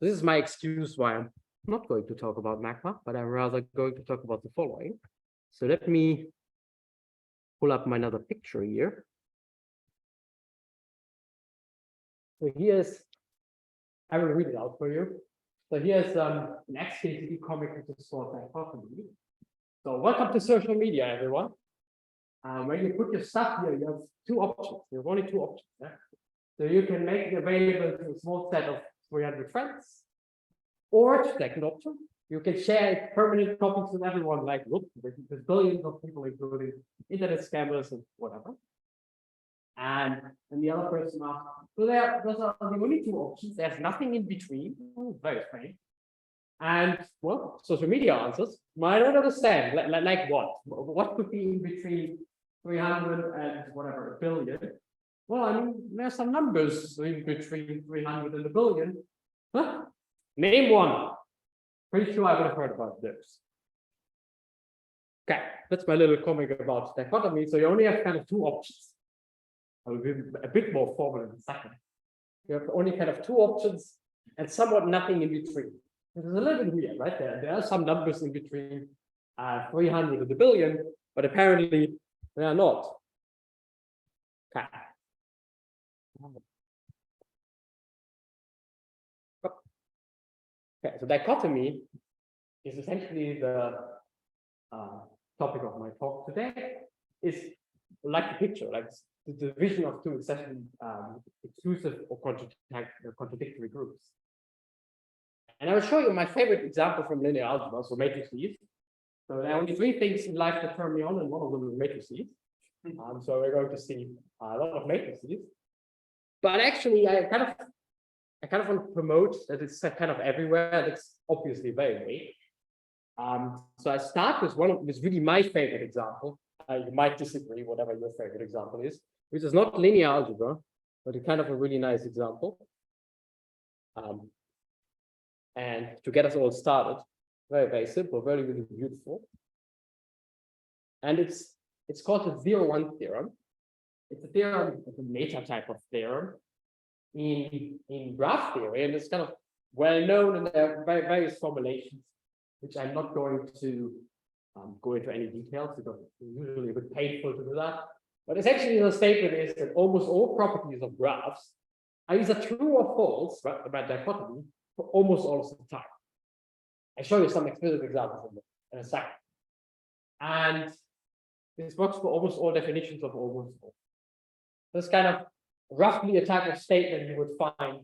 This is my excuse why I'm not going to talk about magma, but I'm rather going to talk about the following. So let me pull up my another picture here. So here's, I will read it out for you. So here's an XKCD comic which is called dichotomy. So welcome to social media, everyone. When you put your stuff here, you have two options. You have only two options. Yeah? So you can make it available to a small set of 300 friends. Or second option, you can share permanent copies with everyone, like look, there's billions of people, including internet scammers and whatever. And the other person asks, so those are the only two options. There's nothing in between. Very strange. And well, social media answers. Well, I don't understand. Like what? What could be in between 300 and whatever, a billion? Well, I mean, there's some numbers in between 300 and a billion. Huh? Name one. Pretty sure I would have heard about this. Okay, that's my little comic about dichotomy. So you only have kind of two options. I will be a bit more formal in a second. You have only kind of two options and somewhat nothing in between. This is a little bit weird, right? There are some numbers in between 300 and a billion, but apparently they are not. Okay. Okay, so dichotomy is essentially the topic of my talk today. Is like the picture, like the division of two essentially exclusive or contradictory groups. And I will show you my favorite example from linear algebra, so matrices. So there are only three things in life that turn me on, and one of them is matrices. So we're going to see a lot of matrices. But actually, I kind of want to promote that it's kind of everywhere. And it's obviously very vague. So I start with with really my favorite example. You might disagree, whatever your favorite example is, which is not linear algebra, but a kind of a really nice example. And to get us all started, very, very simple, very, really beautiful. And it's called the 0-1 theorem. It's a theorem, it's a meta type of theorem in graph theory, and it's kind of well known, and there are various formulations, which I'm not going to go into any details because it's usually a bit painful to do that. But essentially, the statement is that almost all properties of graphs are either true or false, right, about dichotomy, for almost all of the time. I'll show you some explicit examples in a second. And this works for almost all definitions of almost all. This kind of roughly a type of statement you would find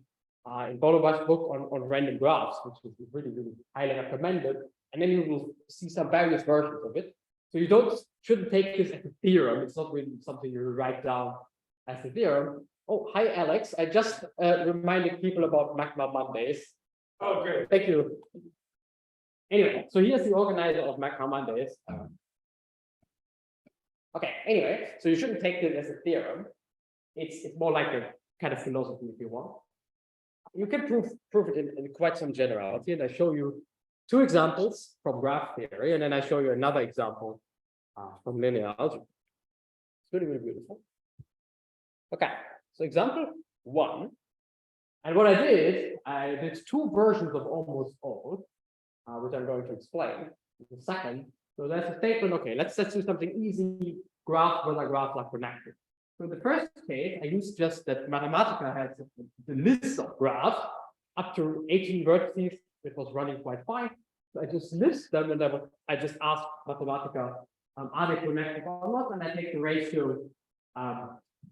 in Bolobach's book on random graphs, which is really, really highly recommended. And then you will see some various versions of it. So you shouldn't take this as a theorem. It's not really something you write down as a theorem. Oh, hi, Alex. I just reminded people about Magma Mondays. Oh, great. Thank you. Anyway, so here's the organizer of Magma Mondays. Okay, anyway, so you shouldn't take this as a theorem. It's more like a kind of philosophy if you want. You can prove it in quite some generality, and I show you two examples from graph theory, and then I show you another example from linear algebra. It's really, really beautiful. Okay, so example one. And what I did two versions of almost all, which I'm going to explain in a second. So there's a statement, okay, let's do something easy, graph whether graphs are connected. So in the first case, I used just that Mathematica has the list of graphs up to 18 vertices. It was running quite fine. So I just list them, and I just ask Mathematica, are they connected or not? And I take the ratio.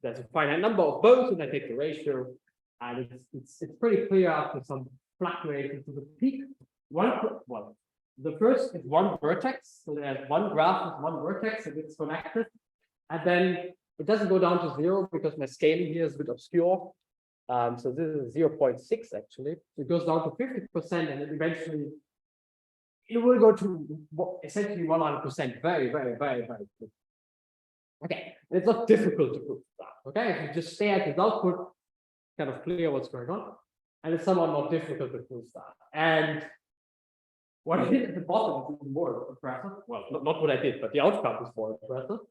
There's a finite number of both, and I take the ratio. And it's pretty clear after some fluctuations to the peak. The first is one vertex. So there's one graph with one vertex, and it's connected. And then it doesn't go down to 0 because my scaling here is a bit obscure. So this is 0.6 actually. It goes down to 50%, and then eventually it will go to essentially 100%. Very, very, very, very quick. Okay, and it's not difficult to prove that. Okay, if you just stare at the output, kind of clear what's going on, and it's somewhat not difficult to prove that. And what I did at the bottom is even more impressive. Well, not what I did, but the outcome is more impressive.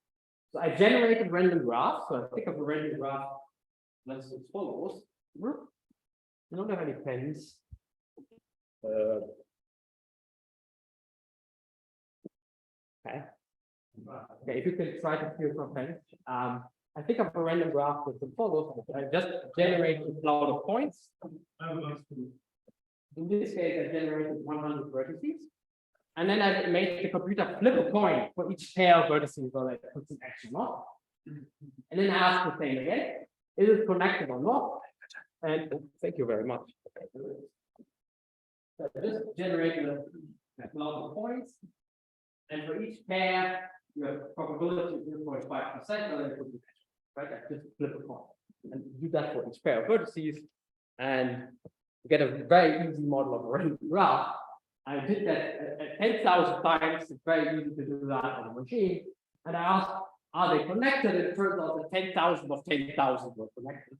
So I generated random graphs. So I pick up a random graph. Let's do as follows. We don't have any pens. Okay. Okay, if you can try to feel something. I think of a random graph with the follows. I just generate a cloud of points. In this case, I generated 100 vertices. And then I made the computer flip a coin for each pair of vertices whether it puts an action or not. And then I ask the same again. Is it connected or not? And thank you very much. So just generate a cloud of points. And for each pair, you have probability of 0.5%, whether it puts an action. Right? I just flip a coin. And do that for each pair of vertices. And you get a very easy model of a random graph. I did that 10,000 times. It's very easy to do that on a machine. And I asked, are they connected? It turns out that 10,000 of 10,000 were connected.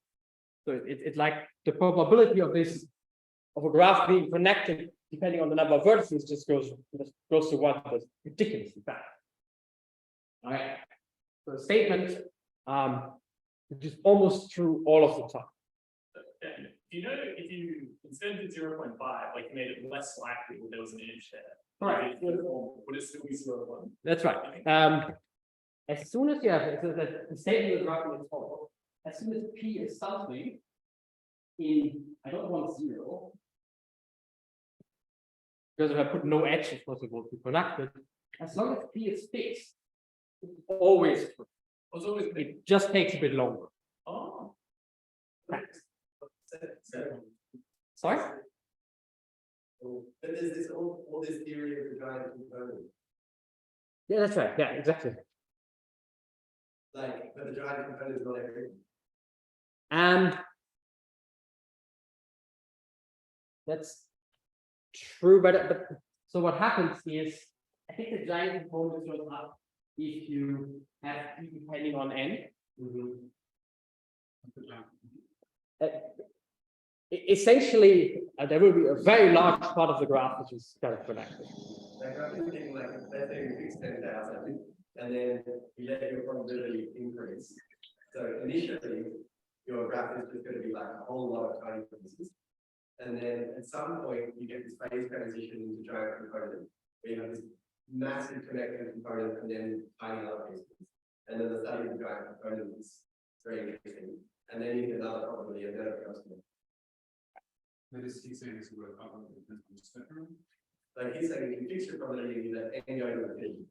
So it's like the probability of this, of a graph being connected, depending on the number of vertices, just goes to 1. That's ridiculously fast. All right. So the statement, which is almost true all of the time. Do you know if you instead of 0.5, like you made it less likely that there was an inch there? Right. Would it still be 0.1? That's right. As soon as you have the statement is roughly as follows. As soon as P is something in, I don't want 0. Because if I put no edge, of course it won't be connected. As long as P is fixed, it's always true. It just takes a bit longer. Oh. Thanks. Sorry? But there's this all this theory of the giant component. Yeah, that's right. Yeah, exactly. Like, but the giant component is not everything. That's true, but so what happens is, I think the giant component shows up if you have P depending on n. Essentially, there will be a very large part of the graph which is kind of connected. Like I'm thinking, like let's say you fix 10,000, and then you let your probability increase. So initially, your graph is just going to be like a whole lot of tiny pieces, and then at some point you get this phase transition into giant component, where you have this massive connected component and then tiny other pieces, and then the study of the giant component is very interesting. And then you get another probability, and then it goes to. That is, he's saying this will come in the spectrum. Like he's saying, if you fix your probability that n going to infinity,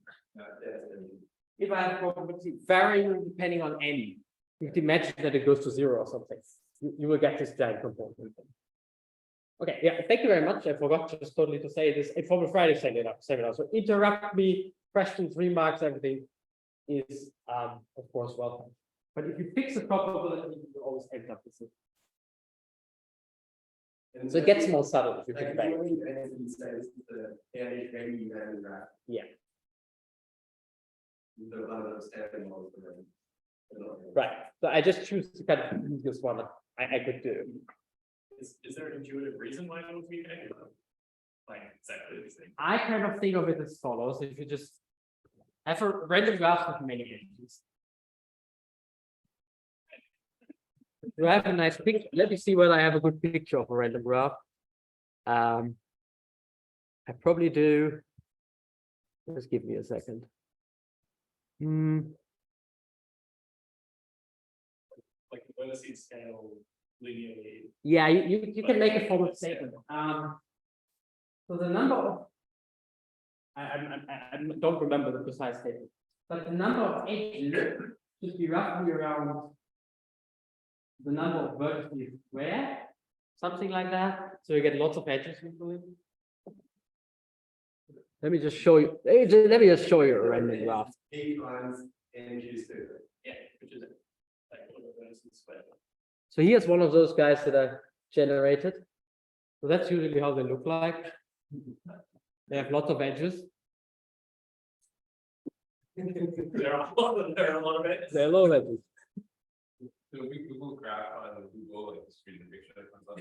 If I have probability varying depending on n, you can imagine that it goes to 0 or something. You will get this giant component. Okay, yeah, thank you very much. I forgot just totally to say this. Informal Friday seminar. So interrupt me, questions, remarks, everything is of course welcome. But if you fix the probability, you always end up with it. So it gets more subtle if you think back. Yeah. Right. So I just choose to kind of use this one. I could do. Is there an intuitive reason why it would be connected? Like exactly the same. I kind of think of it as follows. If you just have a random graph with many edges. Do I have a nice picture? Let me see whether I have a good picture of a random graph. I probably do. Just give me a second. Like the vertices scale linearly. Yeah, you can make a forward statement. So the number of I don't remember the precise statement, but the number of edges should be roughly around the number of vertices squared, something like that. So you get lots of edges usually. Let me just show you. Let me just show you a random graph. P times n choose 2. Yeah, which is like all the vertices squared. So here's one of those guys that I generated. So that's usually how they look like. They have lots of edges. There are a lot of it. There are a lot of edges. So we Google graph on Google and just read the picture that comes up.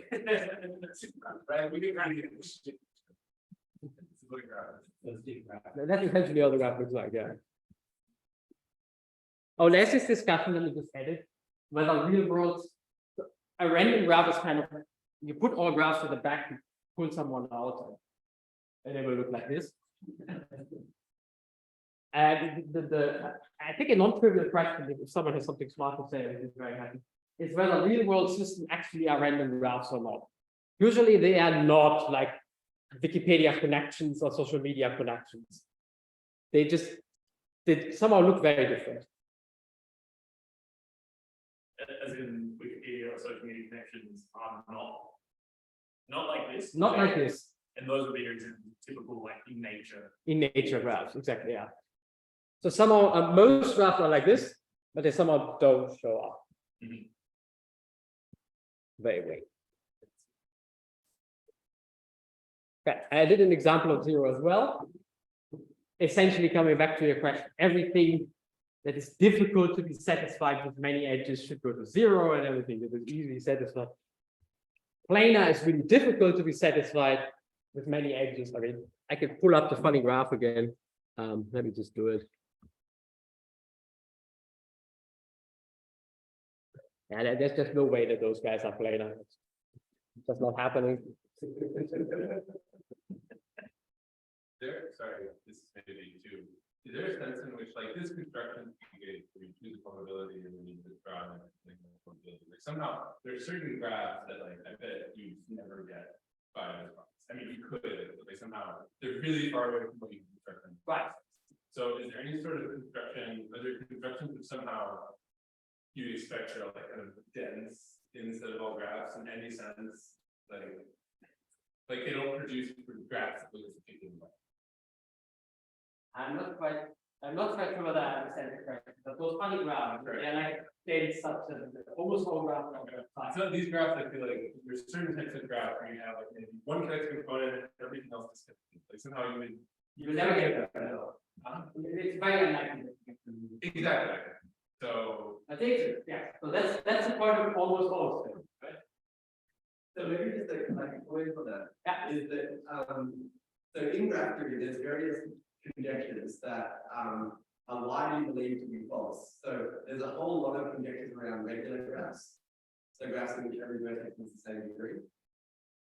Right, we can kind of get It's a good graph. That's essentially how the graph looks like, yeah. Oh, there's this discussion that we just added. Whether real world, a random graph is kind of, you put all graphs at the back, pull someone out, and they will look like this. And I think a non-trivial question, if someone has something smart to say, I'd be very happy, is whether real-world systems actually are random graphs or not. Usually they are not like Wikipedia connections or social media connections. They somehow look very different. As in Wikipedia or social media connections are not like this. Not like this. And those would be your typical like in nature graphs, exactly, yeah. So somehow most graphs are like this, but they somehow don't show up. Mhm. Very weird. Okay, I did an example of zero as well. Essentially, coming back to your question, everything that is difficult to be satisfied with many edges should go to zero, and everything that is easily satisfied. Planar is really difficult to be satisfied with many edges. I mean, I could pull up the funny graph again. Let me just do it. Yeah, there's just no way that those guys are planar. It's just not happening. Sorry, this is maybe too. Is there a sense in which like this construction you choose a probability and then you just draw and probability? Like somehow there's certain graphs that like I bet you never get by this process. I mean you could, but like somehow they're really far away from what you construct. Right. So is there any sort of construction, are there constructions that somehow you expect are like kind of dense instead of all graphs in any sense? Like they don't produce graphs that look a particular way. I'm not quite sure whether I understand the question, but those funny graphs, they're like dense substance, almost all graphs are So these graphs, I feel like there's certain types of graph where you have like maybe one connected component, everything else is connected. Like somehow you will never get that. It's very unlikely. exactly. So I think, yeah. So that's the point of almost all of them, right? So maybe just a point for that Yeah. is that so in graph theory, there's various conjectures that are widely believed to be false. So there's a whole lot of conjectures around regular graphs. So graphs in which every vertex is the same degree.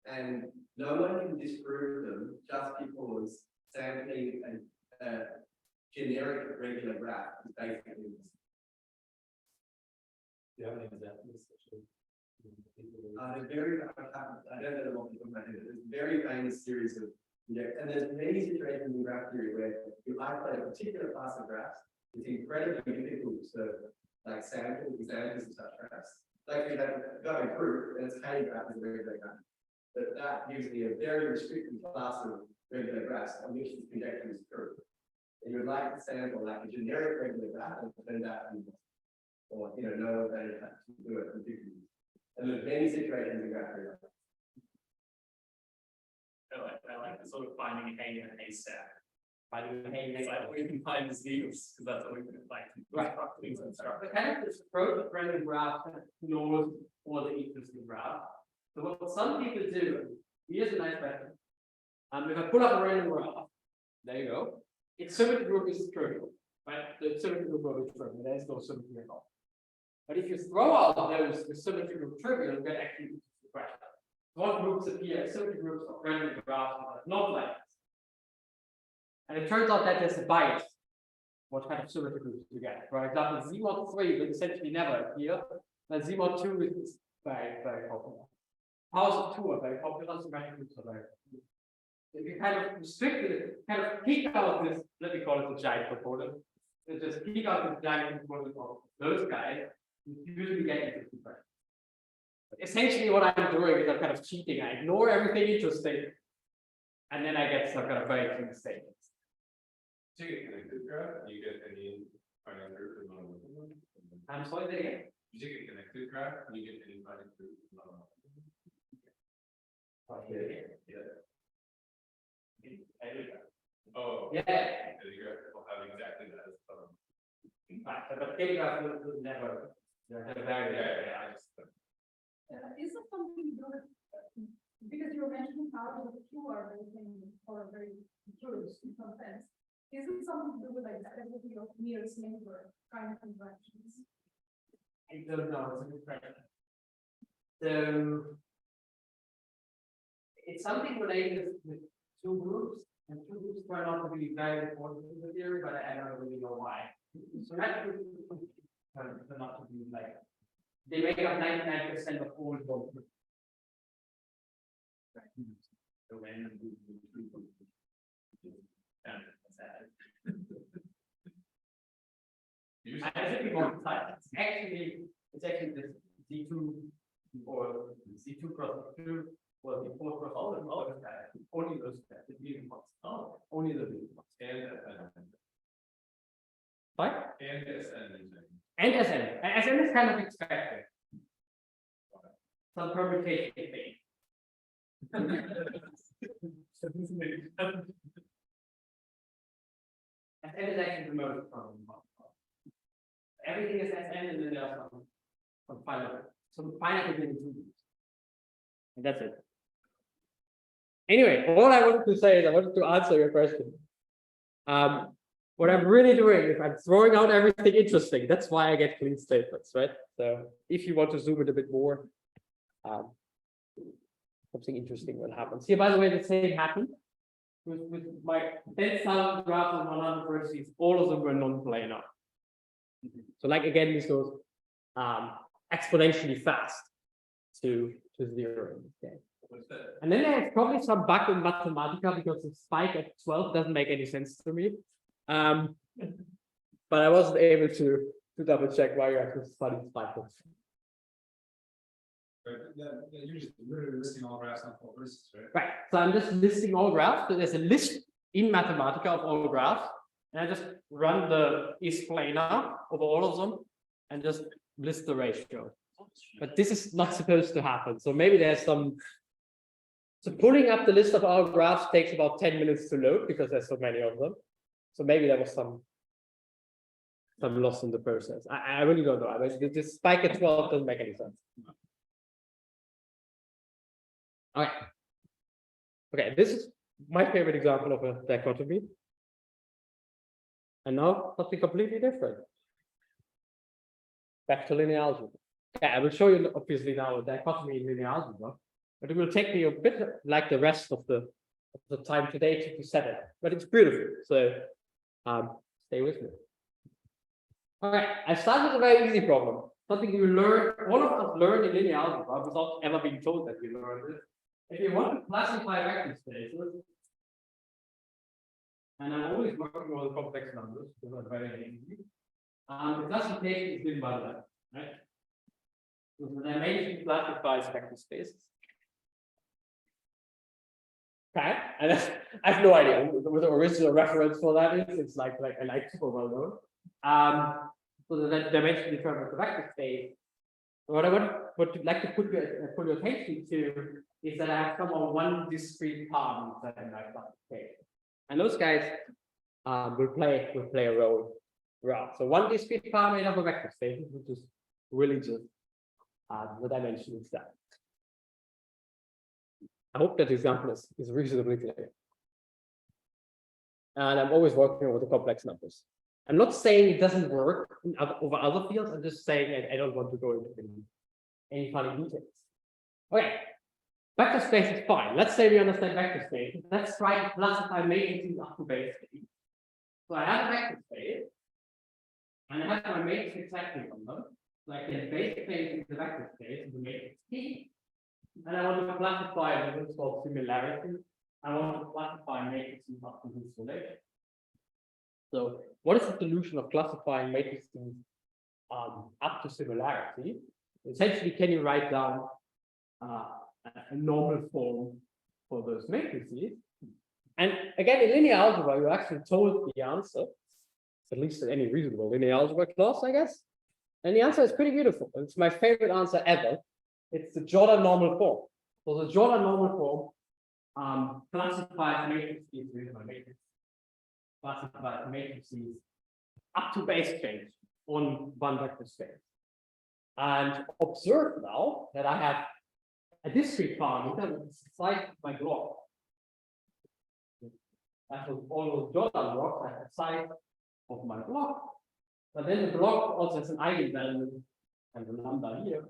And no one can disprove them just because sampling a generic regular graph is basically this. do you have any examples? There's very, I don't know the one from my head, but there's a very famous series of, and there's many situations in graph theory where you isolate a particular class of graphs, it's incredibly difficult to like sample examples of such graphs. Like you have got a proof, and it's K graph is a regular graph. But that gives me a very restricted class of regular graphs on which this conjecture is true. And you would like to sample like a generic regular graph and turn that into, or no one to do it particularly. And there's many situations in graph theory. I like the sort of finding a hay in a haystack. Finding a hay in a It's like we can find the Zeus, because that's what we can like. Right. Things and stuff. The kind of this approach of random graph knows all the interesting graph. So what some people do, here's a nice question. If I pull up a random graph, there you go. Its symmetry group is trivial, right? The symmetry group is trivial. There's no symmetry at all. But if you throw out those the symmetry group trivial, you get actually the question. What groups appear? Symmetry groups of random graphs are not like this. And it turns out that there's a bias. What kind of symmetry groups you get? For example, Z mod 3 will essentially never appear, and Z mod 2 is very, very popular. Powers of 2 are very popular, symmetric groups are very popular. If you kind of restrict it, kind of peek out this, let me call it the giant component. So just peek out this giant component of those guys, you usually get interesting questions. Essentially, what I'm doing is I'm kind of cheating. I ignore everything interesting, and then I get some kind of very clean statements. Do you get connected graph? Do you get any finite group or non-one? I'm sorry, say again. You take a connected graph, and you get any finite group or non-one? Oh. Yeah. The graph will have exactly that as problem. Right, but telegraph will never. They're very, Is it something to do with, because you were mentioning how the two are very curious in some sense. Is it something to do with like the ability of nearest neighbor kind of interactions? I don't know, it's a good question. So it's something related with two groups, and two groups turn out to be very important in the theory, but I don't really know why. So that group turn out to be like, they make up 99% of all groups. So when I should be more precise. It's actually this Z2 or Z2 cross Z2 or Z4 cross all those guys. Only those guys. The leading ones. Oh, only the leading ones. Fine? And SN. And SN is kind of expected. Some permutation thing. SN is actually the most common one. Everything is SN, and then there are some finite between. And that's it. Anyway, all I wanted to say is I wanted to answer your question. What I'm really doing is I'm throwing out everything interesting. That's why I get clean statements, right? So if you want to zoom in a bit more, something interesting will happen. See, by the way, the same happened with my 10,000 graphs on 100 vertices. All of them were non-planar. So like again, this goes exponentially fast to 0. Okay. And then there's probably some bug in Mathematica because the spike at 12 doesn't make any sense to me. But I wasn't able to double check why you have to study spikes. You're just literally listing all graphs on full verses, right? Right. So I'm just listing all graphs. So there's a list in Mathematica of all graphs. And I just run the is planar over all of them and just list the ratio. But this is not supposed to happen. So maybe there's some. So pulling up the list of our graphs takes about 10 minutes to load because there's so many of them. So maybe there was some loss in the process. I really don't know. I mean, this spike at 12 doesn't make any sense. Okay. Okay, this is my favorite example of a dichotomy. And now something completely different. Back to linear algebra. Okay, I will show you obviously now a dichotomy in linear algebra, but it will take me a bit like the rest of the time today to set it. But it's beautiful. So stay with me. All right, I start with a very easy problem. Something you learn, all of us learn in linear algebra without ever being told that we learned it. If you want to classify vector spaces, and I'm always working on complex numbers because I'm very easy. The classification is given by that, right? So the dimension classifies vector spaces. Okay, and I have no idea what the original reference for that is. It's like super well known. So the dimension determines the vector space. What I would like to put your attention to is that I have somehow one discrete palm inside my classification. And those guys will play a role throughout. So one discrete palm made up of vector spaces, which is really just the dimension itself. I hope that example is reasonably clear. And I'm always working with the complex numbers. I'm not saying it doesn't work over other fields. I'm just saying I don't want to go into any funny details. Okay, vector space is fine. Let's say we understand vector space. Let's try to classify matrices up to base space. So I have a vector space, and I have my matrix exactly on them. So I can base space into the vector space into matrix P. And I want to classify what's called similarity. I want to classify matrices up to this relation. So what is the solution of classifying matrices up to similarity? Essentially, can you write down a normal form for those matrices? And again, in linear algebra, you're actually told the answer, at least in any reasonable linear algebra class, I guess. And the answer is pretty beautiful. It's my favorite answer ever. It's the Jordan normal form. So the Jordan normal form classifies matrices, classifies matrices up to base change on one vector space. And observe now that I have a discrete parameter that is the size of my block. That was all those Jordan blocks at the size of my block. But then the block also has an eigenvalue and the lambda here.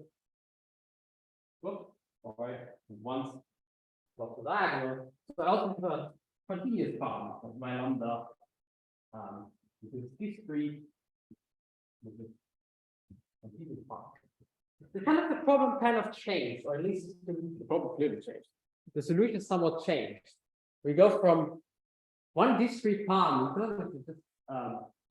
Whoops. All right. Once Block the diagonal. So I also have a continuous part of my lambda. This is discrete. This is continuous part. The problem kind of changed, or at least the problem clearly changed. The solution somewhat changed. We go from one discrete parameter, which is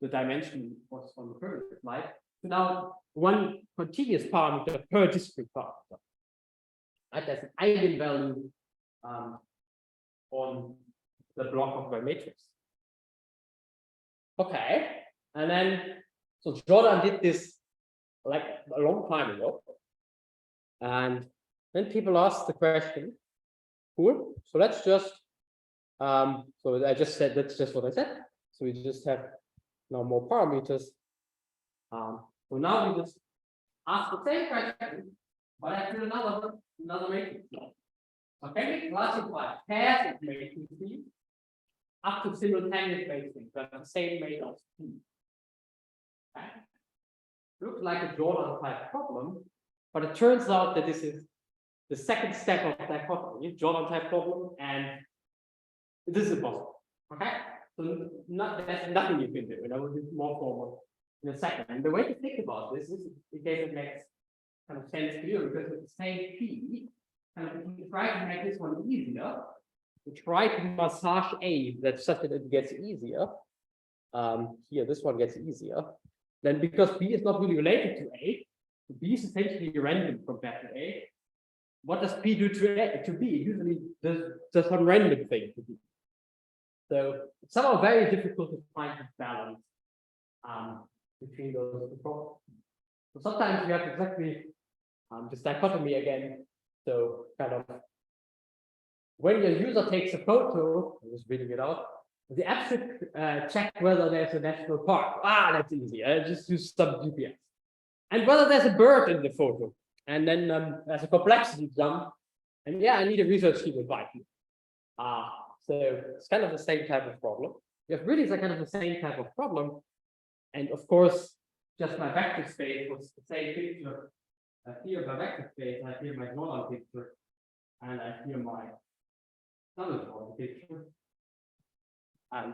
the dimension was on the previous slide, to now one continuous parameter per discrete parameter. Right? There's an eigenvalue on the block of my matrix. Okay, and then so Jordan did this like a long time ago, and then people asked the question, cool, so let's just so I just said that's just what I said, so we just have now more parameters. So now we just ask the same question, but I put another matrix. So can we classify pairs of matrices up to simultaneous matrices that have the same matrix? Okay. Looks like a Jordan type problem, but it turns out that this is the second step of dichotomy, Jordan type problem, and this is impossible. Okay, so there's nothing you can do, and I will do more formal in a second. And the way to think about this is in case it makes kind of sense to you, because with the same P, kind of we try to make this one easier. We try to massage A that's such that it gets easier. Here, this one gets easier. Then because B is not really related to A, B is essentially random compared to A. What does P do to B? It usually does some random thing to B. So it's somehow very difficult to find this balance between those two problems. So sometimes you have exactly this dichotomy again. So kind of when your user takes a photo, I'm just reading it out. The app should check whether there's a national park. That's easy. I just use some GPS. And whether there's a bird in the photo. And then there's a complexity jump. And yeah, I need a research team invite you. So it's kind of the same type of problem. You have really kind of the same type of problem. And of course, just my vector space was the same picture. Here my vector space, I here my Jordan picture, and I here my other Jordan picture. And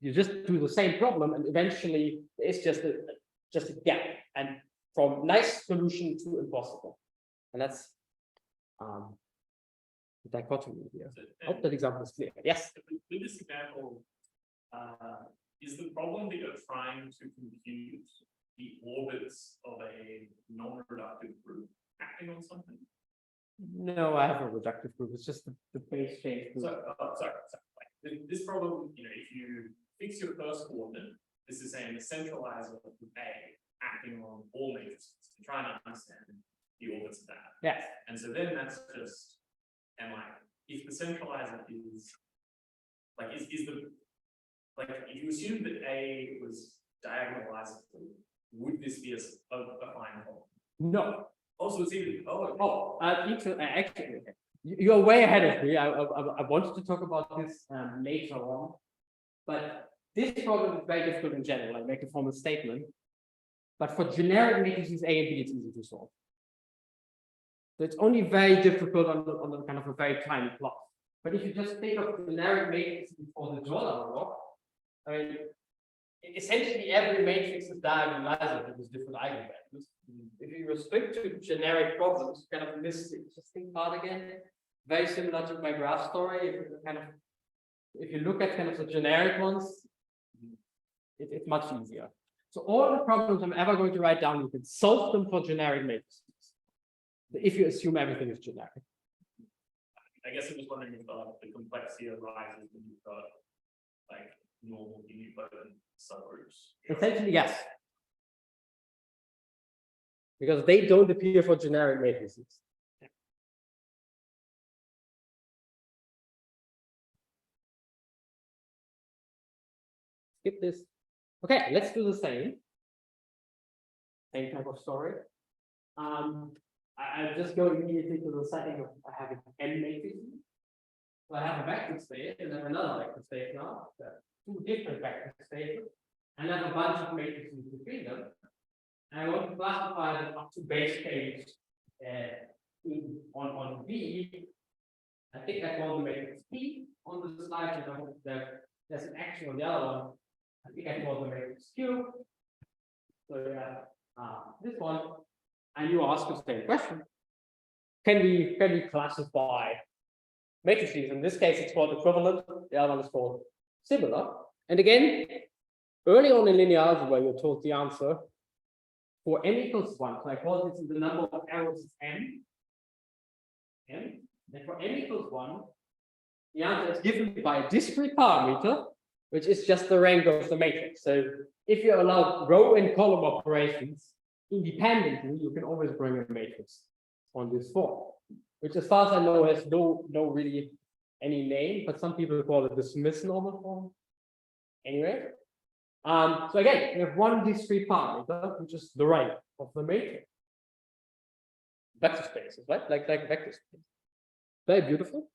you just do the same problem, and eventually it's just a gap, and from nice solution to impossible. And that's the dichotomy here. I hope that example is clear. Yes. With this example, is the problem that you're trying to compute the orbits of a non-reductive group acting on something? No, I have a reductive group. It's just the base change. So, sorry. Like, this problem, if you fix your first coordinate, this is saying the centralizer of A acting on all matrices. You're trying to understand the orbits of that. Yes. And so then that's just, and like, if the centralizer is, like, is the, like, if you assume that A was diagonalizable, would this be a fine problem? No. Also, it's even, actually, you're way ahead of me. I wanted to talk about this later on, but this problem is very difficult in general. I make a formal statement, but for generic matrices A and B, it's easy to solve. So it's only very difficult on the kind of a very tiny plot. But if you just think of generic matrices for the Jordan block, I mean, essentially every matrix is diagonalizable with different eigenvalues. If you restrict to generic problems, you kind of miss the interesting part again. Very similar to my graph story. If you look at kind of the generic ones, it's much easier. So all the problems I'm ever going to write down, you can solve them for generic matrices. If you assume everything is generic. I guess I'm just wondering if the complexity arises when you've got like normal unipotent subgroups. Essentially, yes. Because they don't appear for generic matrices. Skip this. Okay, let's do the same. Same type of story. I'll just go immediately to the setting of having n matrices. So I have a vector space and then another vector space now. Two different vector spaces, and I have a bunch of matrices between them. And I want to classify them up to base case on B. I think I called the matrix P on the slide, and I hope that there's an action on the other one. I think I called the matrix Q. So yeah, this one, and you ask the same question. Can we classify matrices? In this case, it's called equivalent. The other one is called similar. And again, early on in linear algebra, you're told the answer for n equals 1. So I call this the number of arrows is n. And for n equals 1, the answer is given by a discrete parameter, which is just the rank of the matrix. So if you allow row and column operations independently, you can always bring a matrix on this form, which as far as I know has no really any name, but some people call it the Smith normal form. Anyway, so again, we have one discrete parameter, which is the rank of the matrix. Vector spaces, right? Like vector space. Very beautiful.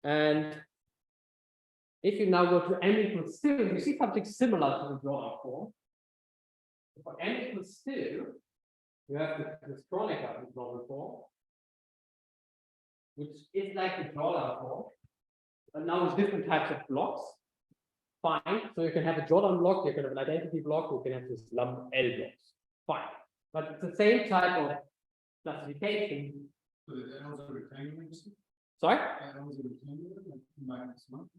And if you now go to n equals 2, you see something similar to the drawdown form. For n equals 2, you have this Kronecker drawdown form, which is like the drawdown form, but now with different types of blocks. Fine. So you can have a drawdown block, you can have an identity block, you can have this lump L blocks. Fine. But it's the same type of classification. So the arrows are rectangular, you see? Sorry? Arrows are rectangular, like minus 1.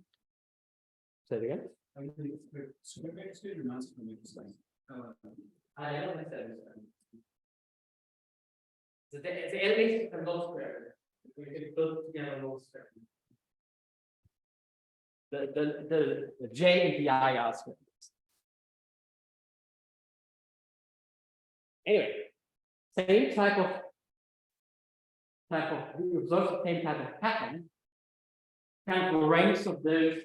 Say it again. I think it's the square matrix or non-square matrix. I don't understand. The elements are not square. We can build together no square. The J and the I are square. Anyway, same type of we observe the same type of pattern. Kind of the ranks of those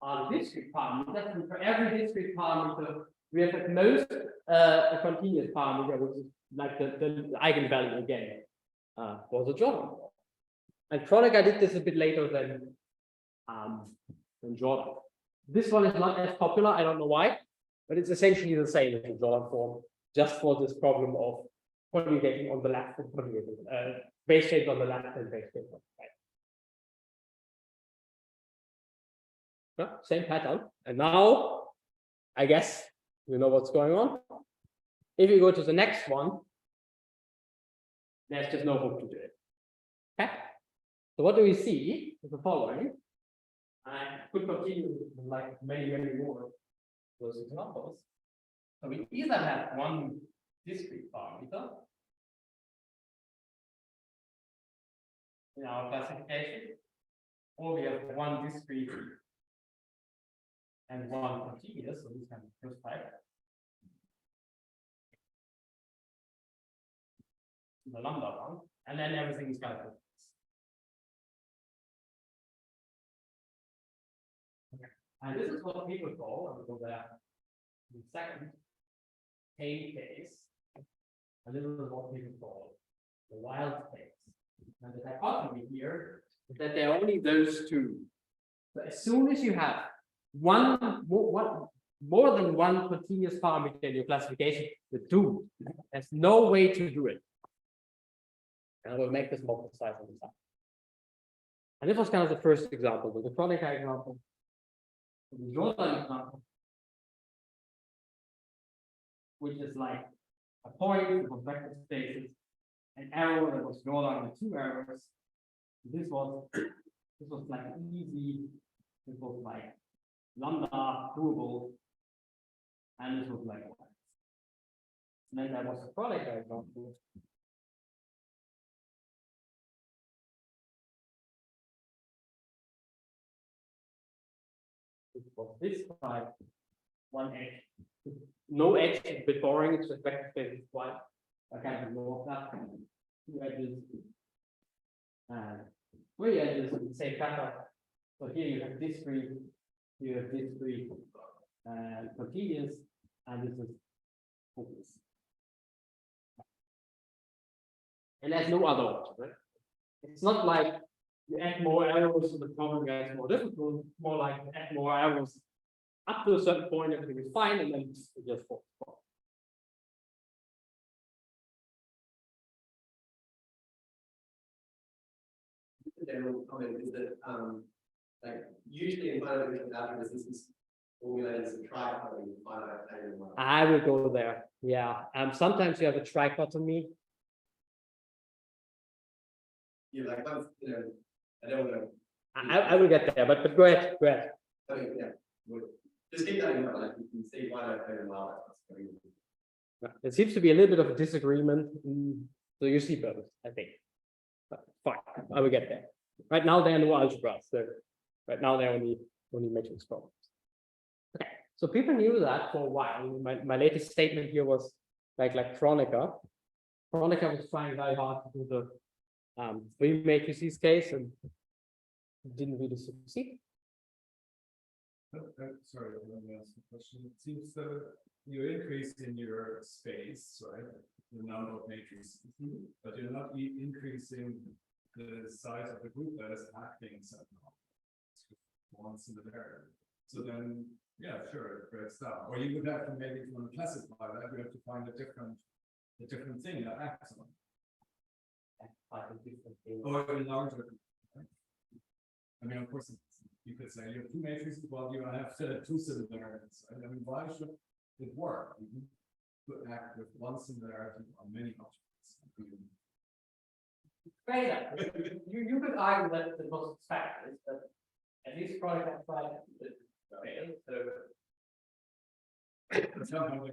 are discrete parameters, and for every discrete parameter, we have at most a continuous parameter, which is like the eigenvalue again for the Jordan. And Kronecker did this a bit later than Jordan. This one is not as popular, I don't know why, but it's essentially the same as the Jordan form, just for this problem of conjugating on the left and conjugating base shapes on the left and base shapes on the right. Yeah, same pattern. And now, I guess you know what's going on. If you go to the next one, there's just no hope to do it. Okay. So what do we see is the following. I could continue with like many more of those examples. So we either have one discrete parameter in our classification, or we have one discrete and one continuous, so this kind of first type. The lambda one, and then everything is kind of okay. And this is what people call, and we'll go there in a second, tame case. And this is what people call the wild case. And the dichotomy here is that there are only those two. So as soon as you have more than one continuous parameter in your classification, the two, there's no way to do it. And I will make this more precise on the side. And this was kind of the first example, the Kronecker example, the Jordan example, which is like a point with vector spaces, an arrow that was Jordan with two arrows. This was like easy. This was like lambda doable, and this was like one. And then there was a Kronecker example. Was this type, one edge, no edge, it's a bit boring, it's just vector space is quite I can't ignore that. Two edges and three edges of the same pattern. So here you have discrete, you have discrete and continuous, and this is focus. And there's no other option, right? It's not like you add more arrows to the problem gets more difficult, more like you add more arrows up to a certain point, everything is fine, and then it just falls apart. a general comment is that, like, usually in finite dimensional algebra, this is formulated as a trichotomy in finite dimensional model. I will go there. Yeah. Sometimes you have a trichotomy. Yeah, like, once, you know, I don't want to, I will get there, but go ahead. Go ahead. I mean, yeah, just keep that in mind, like, you can see finite dimensional model. That's very good. There seems to be a little bit of a disagreement. So you see both, I think. But fine, I will get there. Right now they're no algebra, so right now they're only matrix problems. Okay, so people knew that for a while. My latest statement here was like Kronecker. Kronecker was trying very hard to do the three matrices case and didn't really succeed. Sorry, let me ask a question. It seems that you increase in your space, right? The number of matrices, but you're not increasing the size of the group that is acting somehow. Once in the variable. So then, yeah, sure, it breaks down. Or you would have to maybe if you want to classify that, you have to find a different thing that acts on. Or a larger group, right? I mean, of course, you could say you have two matrices, well, you have two similarities. Right? I mean, why should it work? You could act with one similarity on many objects. Fair enough. You could argue that the most expected is that at least product has tried to fail. So somehow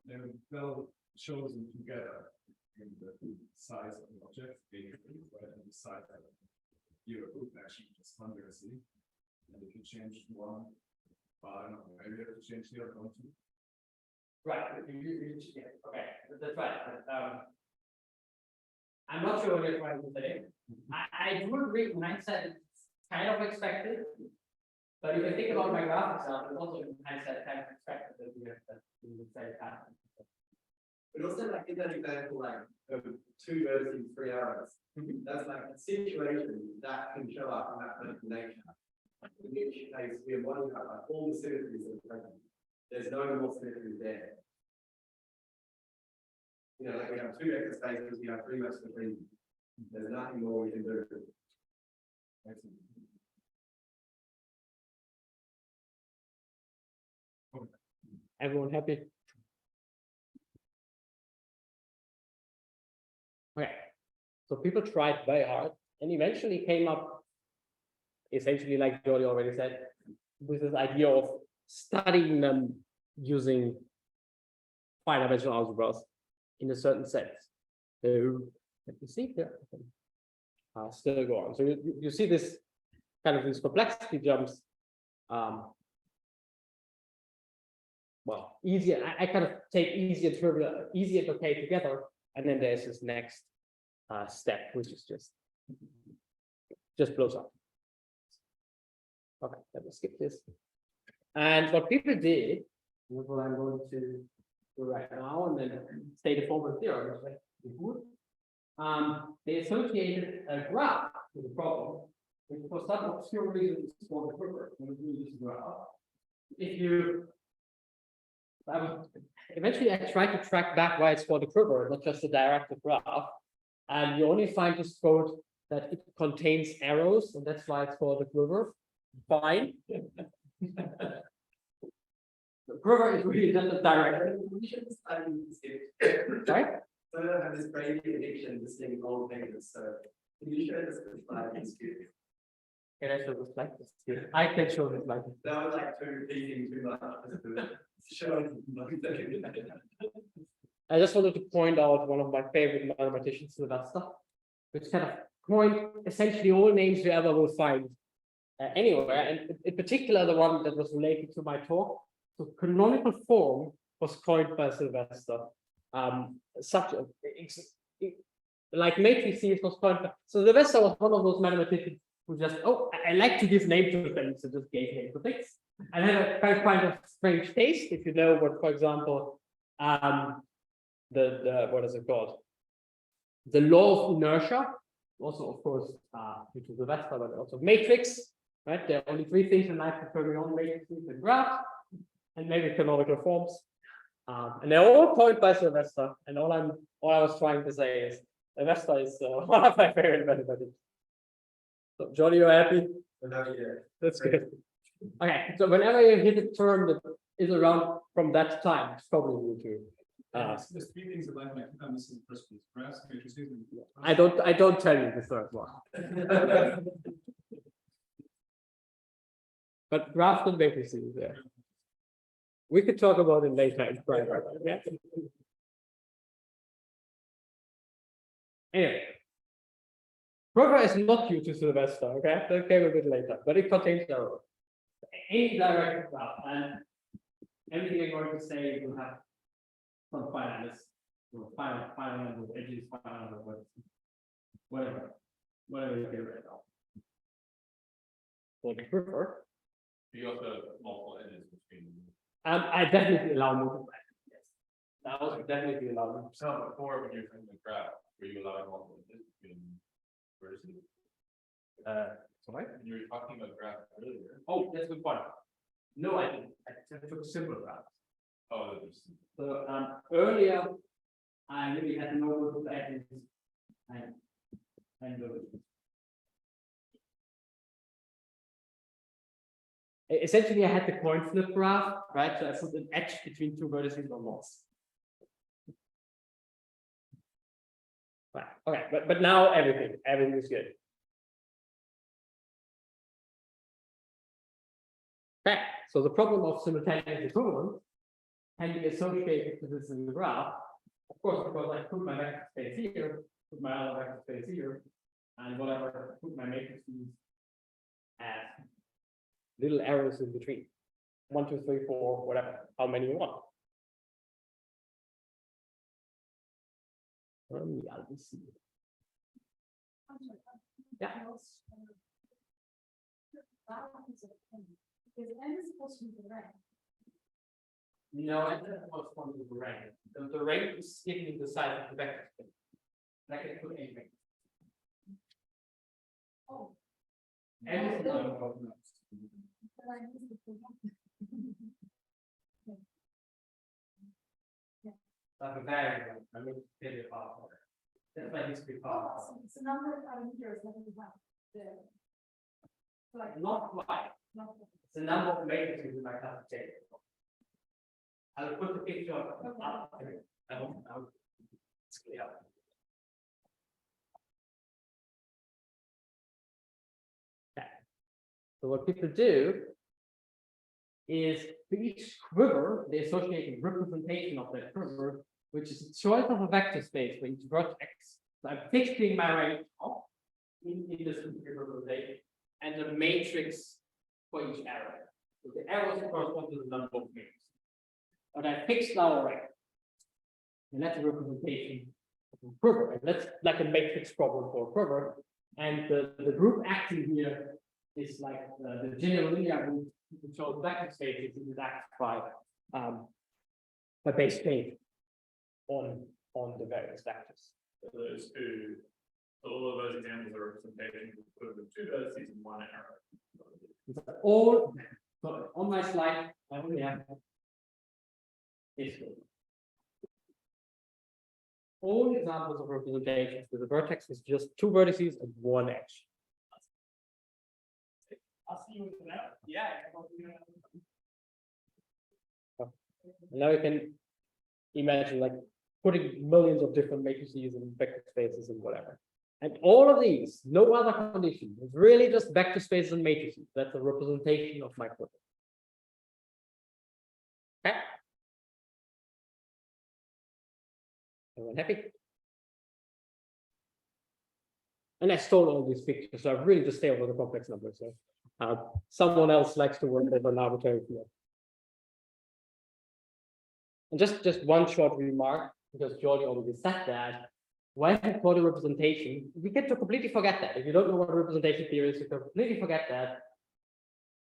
they're well chosen together in the size of the object, basically, right? And the size of your group actually just conversely. And if you change one, I don't know, maybe you have to change the other one too. Right. Yeah, okay, that's right. I'm not sure what you're trying to say. I do agree when I said it's kind of expected. But if you think about my graph example, it's also in hindsight kind of expected that we would say that. But also, like, in that example, like, of two versus 3 hours, that's like a situation that can show up in mathematical nature. In which case, we are modeling out like all the symmetries of the present. There's no more symmetry there. You know, like we have two vector spaces, we have three maps between them. There's nothing more we can do. Everyone happy? Okay, so people tried very hard and eventually came up, essentially, like Jody already said, with this idea of studying them using finite dimensional algebras in a certain sense. So let me see here. I'll still go on. So you see this kind of these complexity jumps. Well, easier. I kind of take easy and trivial, easy and okay together, and then there's this next step, which is just blows up. Okay, let me skip this. And what people did, what I'm going to do right now, and then state a formal theorem, they associated a graph with the problem, which for some obscure reason is called a quiver. I'm going to do this graph. If you eventually I tried to track back why it's called a quiver, not just a directed graph. And you only find this code that it contains arrows, and that's why it's called a quiver. Fine. The quiver is really just a directed. Right? So I don't have this crazy addiction to seeing old things. So can you show this slide? Can I show this like this? I can show this like this. That was like repeating too much. I just wanted to point out one of my favorite mathematicians, Sylvester, which kind of coined essentially all names you ever will find anywhere, and in particular the one that was related to my talk. So canonical form was coined by Sylvester. Like matrices was coined by, so Sylvester was one of those mathematicians who just, I like to give names to things, so just gave names to things. And had a kind of strange taste, if you know what, for example, the what is it called? The law of inertia, also of course, which is the Sylvester, but also matrix, right? There are only three things in life: fermion matrices and graphs, and maybe canonical forms. And they're all coined by Sylvester. And all I was trying to say is Sylvester is one of my favorite mathematicians. So, Johnny, you're happy? Another That's good. Okay, so whenever you hit a term that is around from that time, it's probably due to. There's three things that I might miss in the first place. Graphs, matrices, and. I don't tell you the third one. But graphs and matrices, yeah. We could talk about it later in private. Yeah. Anyway. Quiver is not due to Sylvester, okay? That came a bit later, but it contains error. Any direct graph, and everything I'm going to say will have some finiteness, final number of edges, final number of vertices, whatever you get right now. For the Quiver, You also have multiple edges between. I definitely allow multiple edges. Yes, that was definitely allowed. So before, when you're trying to graph, were you allowing multiple edges between vertices? Sorry? And you were talking about graph earlier. Oh, that's a good point. No, I didn't. I just took simple graphs. Oh, there's. So earlier, I really had no multiple edges and essentially I had the coin flip graph, right? So I put an edge between two vertices or lots. Right. Okay, but now everything is good. Okay, so the problem of simultaneous equivalence can be associated to this in the graph. Of course, because I put my vector space here, put my other vector space here, and whatever, put my matrices as little arrows in between. 1, 2, 3, 4, whatever, how many you want. Let's see. Yeah. Is n supposed to be the rank? No, I don't know what's one of the rank. The rank is given the size of the vector space. I can put anything. Oh. And it's not important. But I use the full one. Like a variable. I mean, get it off. That's why it's big Oh, part. so it's a number of parameters that we have there. Like Not quite. not. It's the number of matrices in my class table. I'll put the picture up. I hope it's clear. Okay. So what people do is for each quiver, they associate a representation of that quiver, which is a choice of a vector space for each vertex. So I'm fixing my range off in this representation and the matrix for each arrow. So the arrows correspond to the number of matrices. But I fixed now a rank. And that's a representation of a quiver. And that's like a matrix problem for a quiver. And the group acting here is like the general linear group which shows vector spaces is acted by base space on the various vectors. So those two, all of those examples are representations of two vertices and one arrow. All so on my slide, I only have this one. All examples of representations with the vertex is just two vertices and one edge. I'll see you with that. Yeah. Now you can imagine like putting millions of different matrices and vector spaces and whatever. And all of these, no other condition. It's really just vector spaces and matrices. That's a representation of my quiver. Okay. Everyone happy? And I stole all these pictures, so I really just stay over the complex numbers. So someone else likes to work with an arbitrary field. And just one short remark, because Jordi already said that. When for the representation, we get to completely forget that. If you don't know what a representation theory is, you can completely forget that.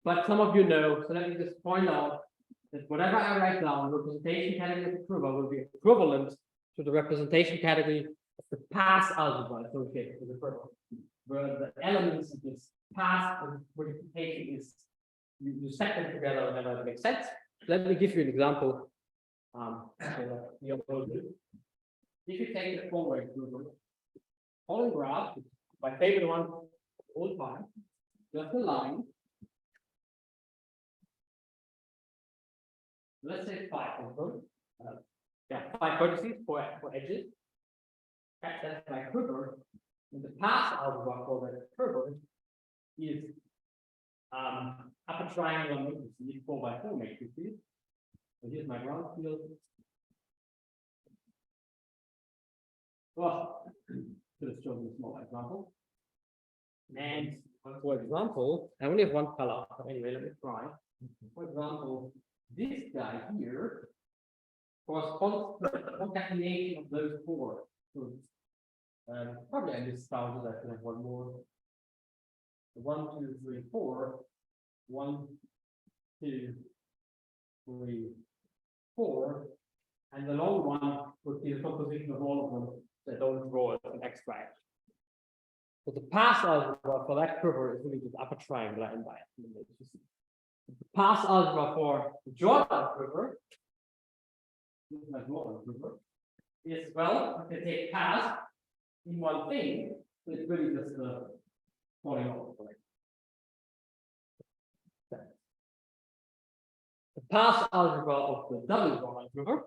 But some of you know, so let me just point out that whatever I write down, representation category of the quiver will be equivalent to the representation category of the path algebra associated with the quiver, where the elements of this path and representation is you set them together whenever it makes sense. Let me give you an example. If you take the following graph, my favorite one, all time, just a line. Let's say 5 of them. Yeah, 5 vertices for edges. That's my quiver. And the path algebra for that quiver is upper triangle matrices, 4x4 matrices. So here's my ground field. Well, should have shown you a small example. And for example, I only have one color. So anyway, let me try. For example, this guy here corresponds to the concatenation of those 4. So, probably I just found that I can have one more. 1, 2, 3, 4. 1, 2, 3, 4. And the long one would be the composition of all of them that don't draw as an extract. So the path algebra for that quiver is really just upper triangular and by the path algebra for the Jordan quiver, is well, we can take path in one thing, so it's really just the polynomial. The path algebra of the double Jordan quiver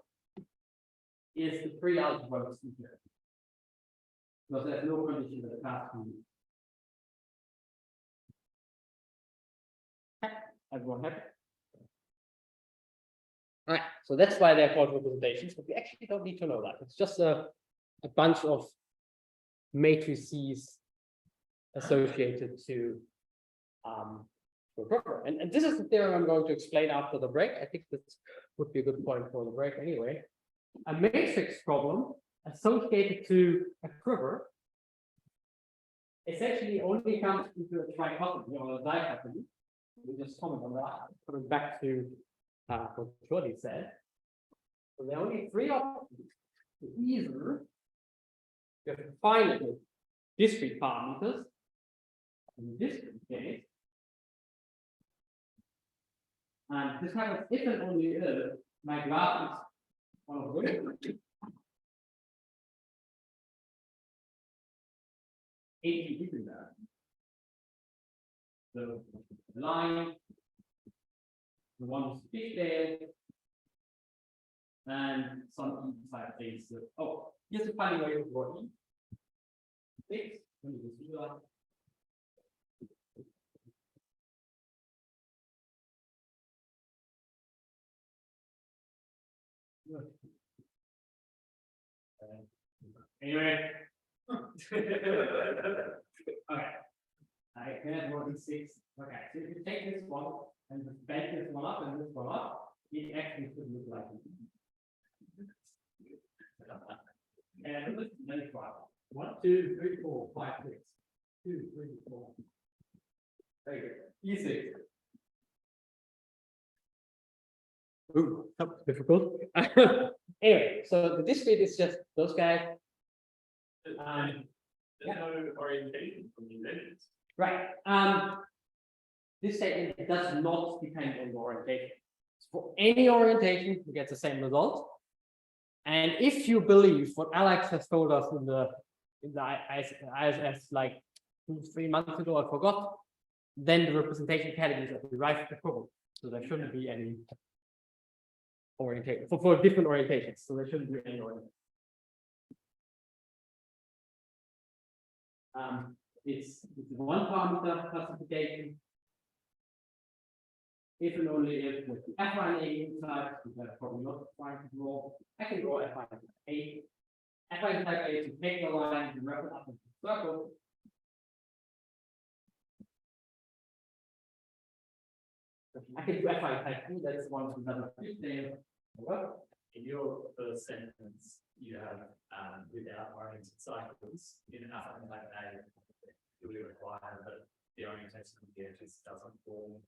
is the free algebra of here. Because there's no condition that the path can be. Everyone happy? All right, so that's why they're called representations, but we actually don't need to know that. It's just a bunch of matrices associated to a quiver. And this is the theorem I'm going to explain after the break. I think that would be a good point for the break anyway. A matrix problem associated to a quiver essentially only comes into a trichotomy or a dichotomy. We just comment on that. Coming back to what Jordi said. So there are only 3 options. Either you have finite discrete parameters, in this case, and this kind of if and only if my graph is one of those. 80 given that. So the line, the one who's pigtail, and some inside things. Oh, here's a funny way to draw E. 6. Let me just do that. Anyway. Okay. I can have more than 6. Okay, so if you take this one and just bend this one up and this one up, it actually should look like it. And let me try. 1, 2, 3, 4, 5, 6. 2, 3, 4. Very good. E6. Ooh, that was difficult. Anyway, so the discrete is just those guys. There's no orientation from these edges. Right. This statement does not depend on the orientation. For any orientation, you get the same result. And if you believe what Alex has told us in the ISS like 2-3 months ago, I forgot, then the representation categories are derived equivalent. So there shouldn't be any orientation for different orientations. So there shouldn't be any orientation. It's one parameter classification. If and only if with the affine A inside, which I'm probably not trying to draw, I can draw affine A. Affine type A to take the line and wrap it up into a circle. I can do affine type 2, that's one of another 15. Well, in your first sentence, you have without oriented cycles in an affine type A, it would require that the orientation of the edges doesn't form.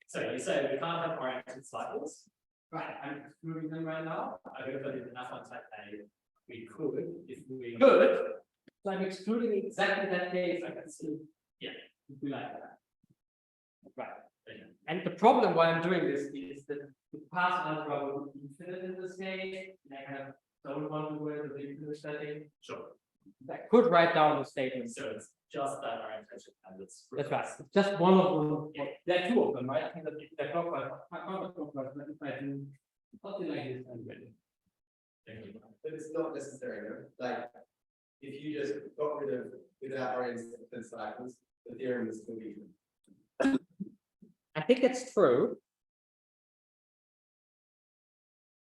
So you say we can't have oriented cycles. right, I'm excluding them right now. I'm going to put in an affine type A. We could, if we Good. So I'm excluding exactly that case. I can see. Yeah. Do like that. Right. And the problem why I'm doing this is that the path algebra will be infinite in this case. And I kind of don't want to go into the infinite setting. Sure. that could write down the statement. So it's just that orientation and it's. That's right. It's just one of them. There are two of them, right? I think that they're clockwise, counterclockwise, but if I do something like this, I'm ready. But it's not necessary, no? Like, if you just got rid of without oriented cycles, the theorem is still be true. I think that's true.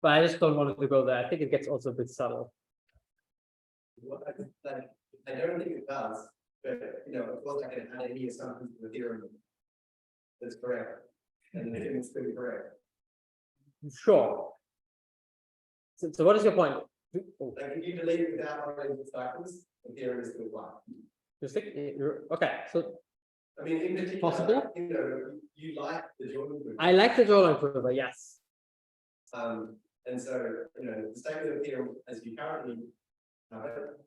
But I just don't want it to go there. I think it gets also a bit subtle. What I don't think it does, but you know, of course, I can add any assumptions to the theorem that's correct, and the theorem is still correct. Sure. So what is your point? Like, if you delete it without oriented cycles, the theorem is still fine. Okay, so I mean, in particular, possible? you know, you like the Jordan group. I like the Jordan quiver, yes. And so, you know, the statement of theorem as you currently have it,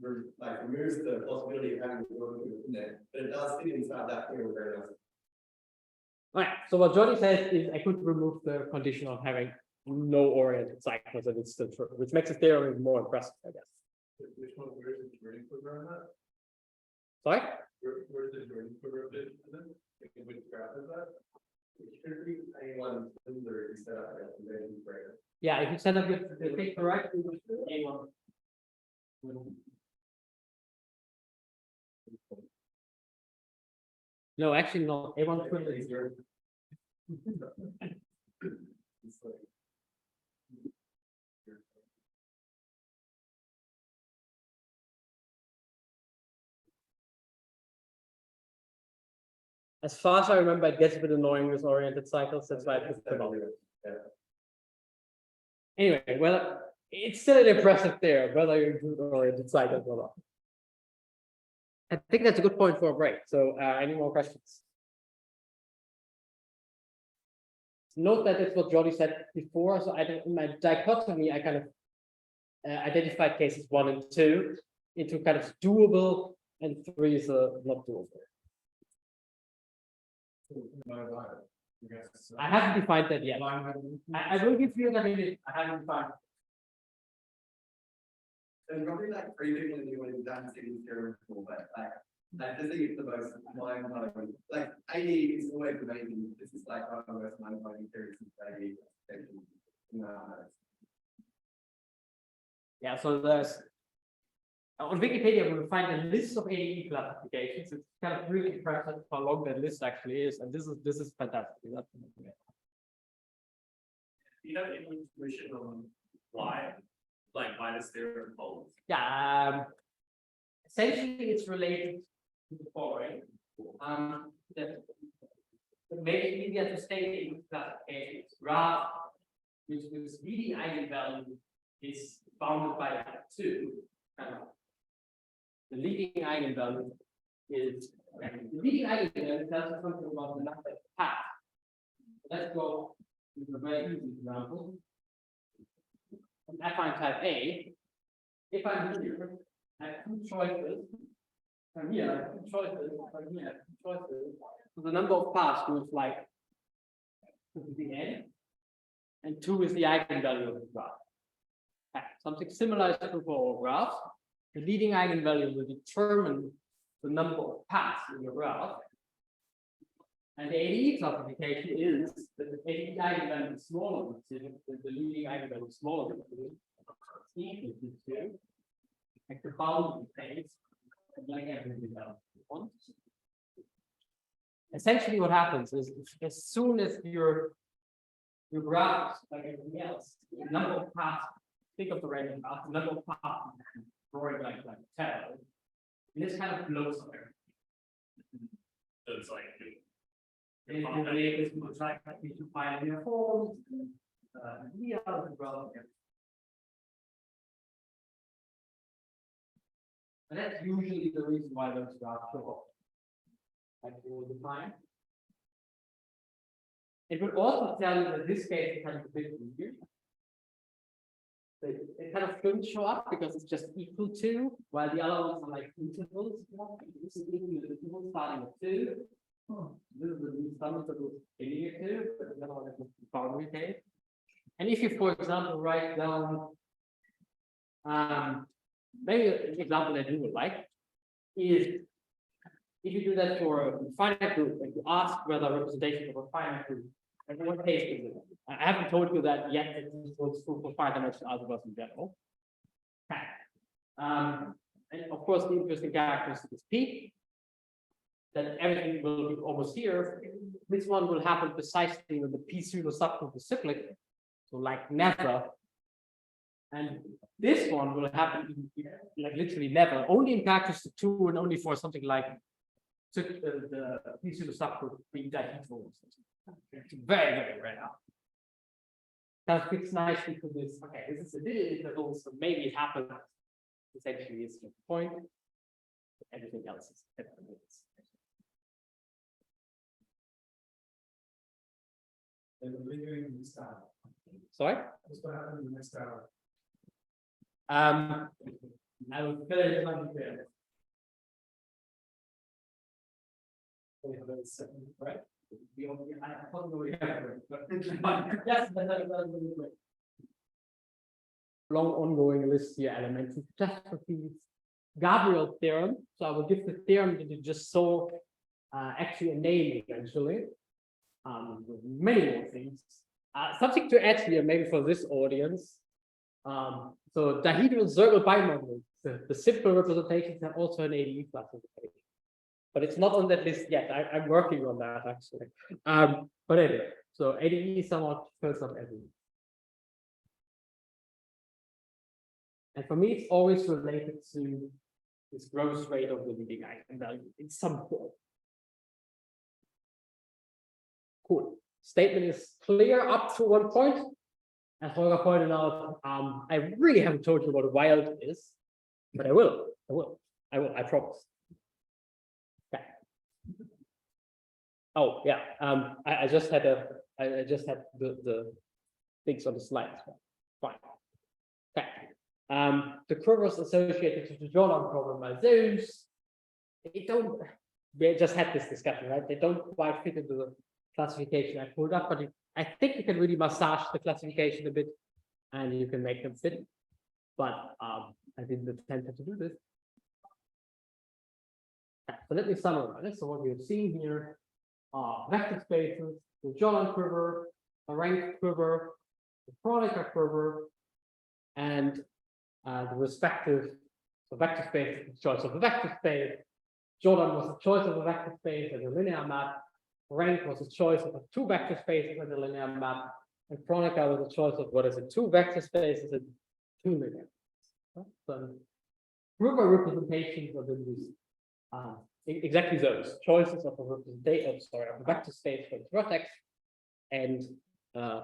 removes the possibility of having the Jordan group in there, but it does fit inside that theorem very nicely. All right, so what Jordi says is I could remove the condition of having no oriented cycles and it's still true, which makes the theorem even more impressive, I guess. Which one, where's the Jordan quiver on that? Sorry? Where's the Jordan quiver bit in it? Like, which graph is that? It should be A1 similar to set up as a convention breaker. Yeah, if you set up the thing correct, you will do A1. No, actually, no. A1 quiver is your. It's like, As far as I remember, it gets a bit annoying with oriented cycles. That's why I put them on. yeah. Anyway, well, it's still an impressive theorem, whether you include oriented cycles or not. I think that's a good point for a break. So, any more questions? Note that it's what Jordi said before. So, in my dichotomy, I kind of identified cases 1 and 2 into kind of doable, and 3 is not doable. I haven't defined that yet. I will give you that minute. I haven't defined. And probably like 3 people in the audience haven't seen this theorem before, but I just think it's the most mind-blowing. Like, AD is always amazing. This is like one of the most mind-blowing theories since AD. Yeah, so there's on Wikipedia we will find a list of ADE classifications. It's kind of really impressive how long that list actually is, and this is fantastic. You have any intuition on why this theorem holds? Yeah, essentially it's related to the following. That maybe it's easier to state in classifications. Graph which is leading eigenvalue is bounded by 2. The leading eigenvalue is the leading eigenvalue tells us something about the number of paths. Let's go with a very easy example. An affine type A. If I'm here, I have 2 choices. From here, I have 2 choices. From here, I have 2 choices. So the number of paths goes like 2 to the n, and 2 is the eigenvalue of the graph. Something similar is true for all graphs. The leading eigenvalue will determine the number of paths in your graph. And the ADE classification is that the ADE eigenvalue is smaller than 2, the leading eigenvalue is smaller than 2, equal to 2, like the boundary phase, like everything else. Essentially, what happens is as soon as your graph, like everything else, the number of paths, think of the random path, the number of paths drawing like tail, and this kind of blows up everything. So it's like. And it looks like we should find in forms, here as well. And that's usually the reason why those graphs show up. Like all the time. It would also tell you that this case is kind of a bit weird. So it kind of shouldn't show up because it's just equal to, while the other ones are like intervals. This is equal to the interval starting at 2. This is the standard that was ending at 2, but the other one is the boundary case. And if you, for example, write down maybe an example that you would like is if you do that for a finite group, and you ask whether representation of a finite group, and what case is it? I haven't told you that yet. It was true for finite-dimensional algebras in general. Okay. And of course, the interesting characteristic is P. That everything will be almost here. This one will happen precisely when the P pseudo subgroup is cyclic, so like never. And this one will happen like literally never, only in characteristic 2 and only for something like the P pseudo subgroup being dihedral. It's very, very rare. That fits nicely to this. Okay, this is a little interval, so maybe it happens. Essentially, is the point. Everything else is And the lingering next hour. sorry. What's going to happen in the next hour? I will fill it in there. Right? I thought we have, but yes, long ongoing list here elements. Catastrophes, Gabriel theorem. So I will give the theorem that you just saw actually a name eventually. With many more things. Something to add here, maybe for this audience. So dihedral circle bimodal, the simple representations have also an ADE classification. But it's not on that list yet. I'm working on that actually. But anyway, so ADE somewhat fills up everything. And for me, it's always related to this growth rate of the leading eigenvalue in some form. Cool. Statement is clear up to one point. As Holger pointed out, I really haven't told you what wild is, but I will. I promise. Okay. Oh yeah. I just had the things on the slides. Fine. Okay. The quivers associated to the Jordan problem by those, we just had this discussion, right? They don't quite fit into the classification I pulled up, but I think you can really massage the classification a bit and you can make them fit. But I didn't attempt to do this. So let me summarize. So what we have seen here are vector spaces, the Jordan quiver, a rank quiver, the Kronecker quiver, and the respective vector space is the choice of a vector space. Jordan was the choice of a vector space as a linear map. Rank was the choice of two vector spaces as a linear map. And Kronecker was the choice of what is it, two vector spaces and two linear maps. So quiver representations of these exactly those choices of a representation, of a vector space for its vertex, and a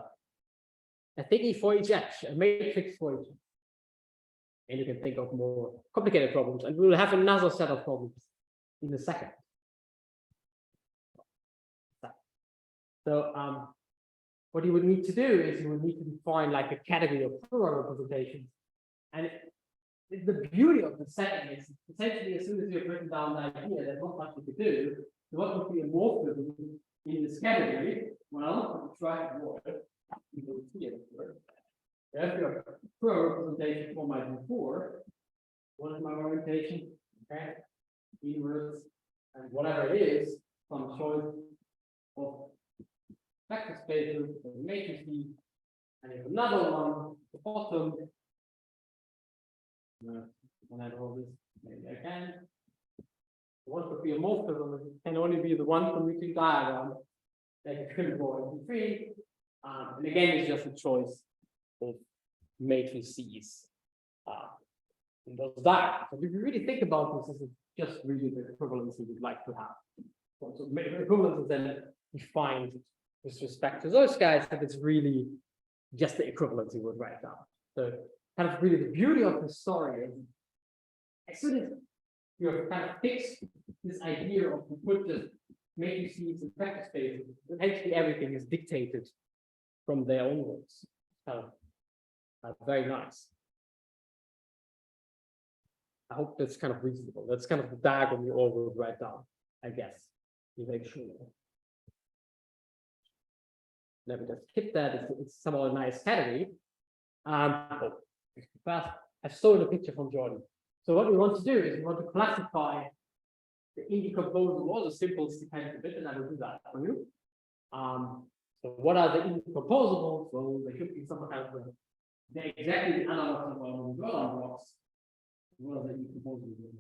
thingy for each edge, a matrix for each edge. And you can think of more complicated problems, and we will have another set of problems in a second. So what you would need to do is you would need to define like a category of plural representations. And the beauty of the setting is essentially as soon as you've written down the idea, there's not much you could do. So what would be a morphism in this category? Well, try to work. You will see it. There's your plural representation for my D4. What is my orientation? Okay. Inverse and whatever it is, some choice of vector spaces or matrices, and if another one, the bottom. When I draw this, maybe I can. What could be a morphism? It can only be the one commuting diagram that you could draw in 3. And again, it's just a choice of matrices in those diagrams. So if you really think about this is just really the equivalency we'd like to have. So equivalence is then defined with respect to those guys, but it's really just the equivalency we would write down. So kind of really the beauty of the story is as soon as you have kind of fixed this idea of put the matrices and vector spaces, eventually everything is dictated from their onwards. Very nice. I hope that's kind of reasonable. That's kind of the diagram you all would write down, I guess, eventually. Let me just skip that. It's somehow a nice category. Fast. I've stolen a picture from Jordan. So what we want to do is we want to classify the indecomposable or the simples depending a bit, and I will do that for you. So what are the indecomposables? So they should be some kind of they're exactly the analogs of our drawdown blocks. What are the indecomposables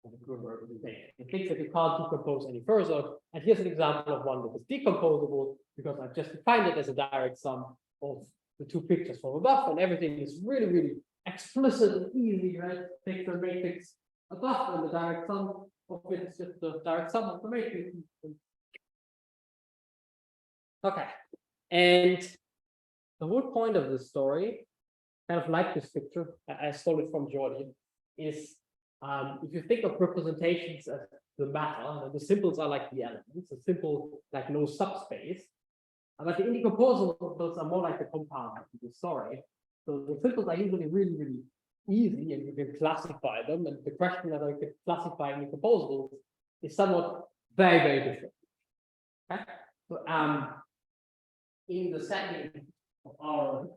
of the quiver representation? It thinks that you can't decompose any further. And here's an example of one that is decomposable because I've just defined it as a direct sum of the two pictures from above, and everything is really, really explicit and easy, right? Take the matrix above and the direct sum of it is just the direct sum of the matrix. Okay, and the whole point of this story, kind of like this picture, I stole it from Jordan, is if you think of representations as the matter, the simples are like the elements, a simple like no subspace, but the indecomposables are more like the compound of the story. So the simples are usually really, really easy, and you can classify them. And the question that I could classify indecomposables is somewhat very, very different. Okay? So in the setting of our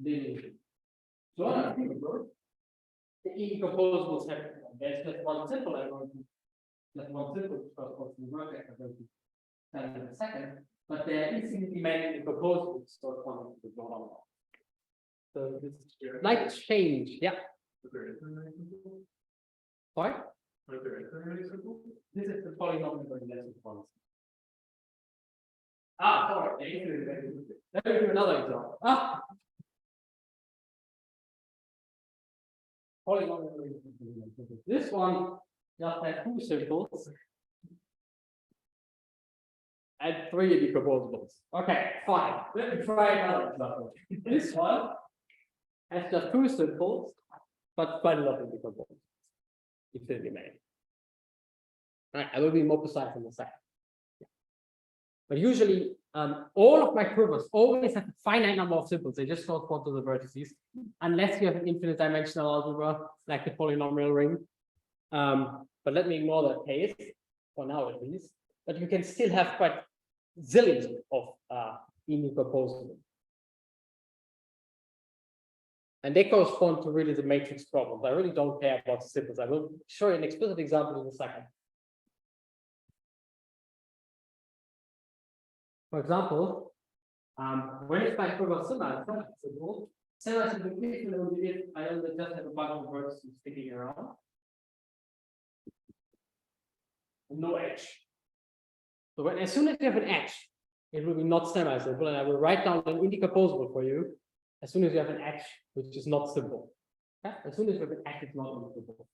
little Jordan quiver, the indecomposables have there's just one simple I'm going to just one simple because of the vertex I'm going to tell you in a second, but there are infinitely many indecomposables corresponding to the Jordan law. So this light change, yeah. Sorry? This is the polynomial relative ones. Ah, sorry. Let me do another example. Polynomial relative. This one just has two simples and three indecomposables. Okay, fine. Let me try another example. This one has just two simples, but quite a lot of indecomposables. Infinitely many. Right, I will be more precise in a second. Yeah. But usually, all of my quivers always have a finite number of simples. They just correspond to the vertices, unless you have an infinite dimensional algebra like the polynomial ring. But let me ignore that case for now, at least. But you can still have quite zillions of indecomposables. And they correspond to really the matrix problems. I really don't care about the simples. I will show you an explicit example in a second. For example, when is my quiver semi-simple? Semi-simple if I only just have a bunch of vertices sticking around. No edge. So as soon as you have an edge, it will be not semi-simple, and I will write down an indecomposable for you as soon as you have an edge which is not simple. Okay? As soon as you have an edge, it's not indecomposable.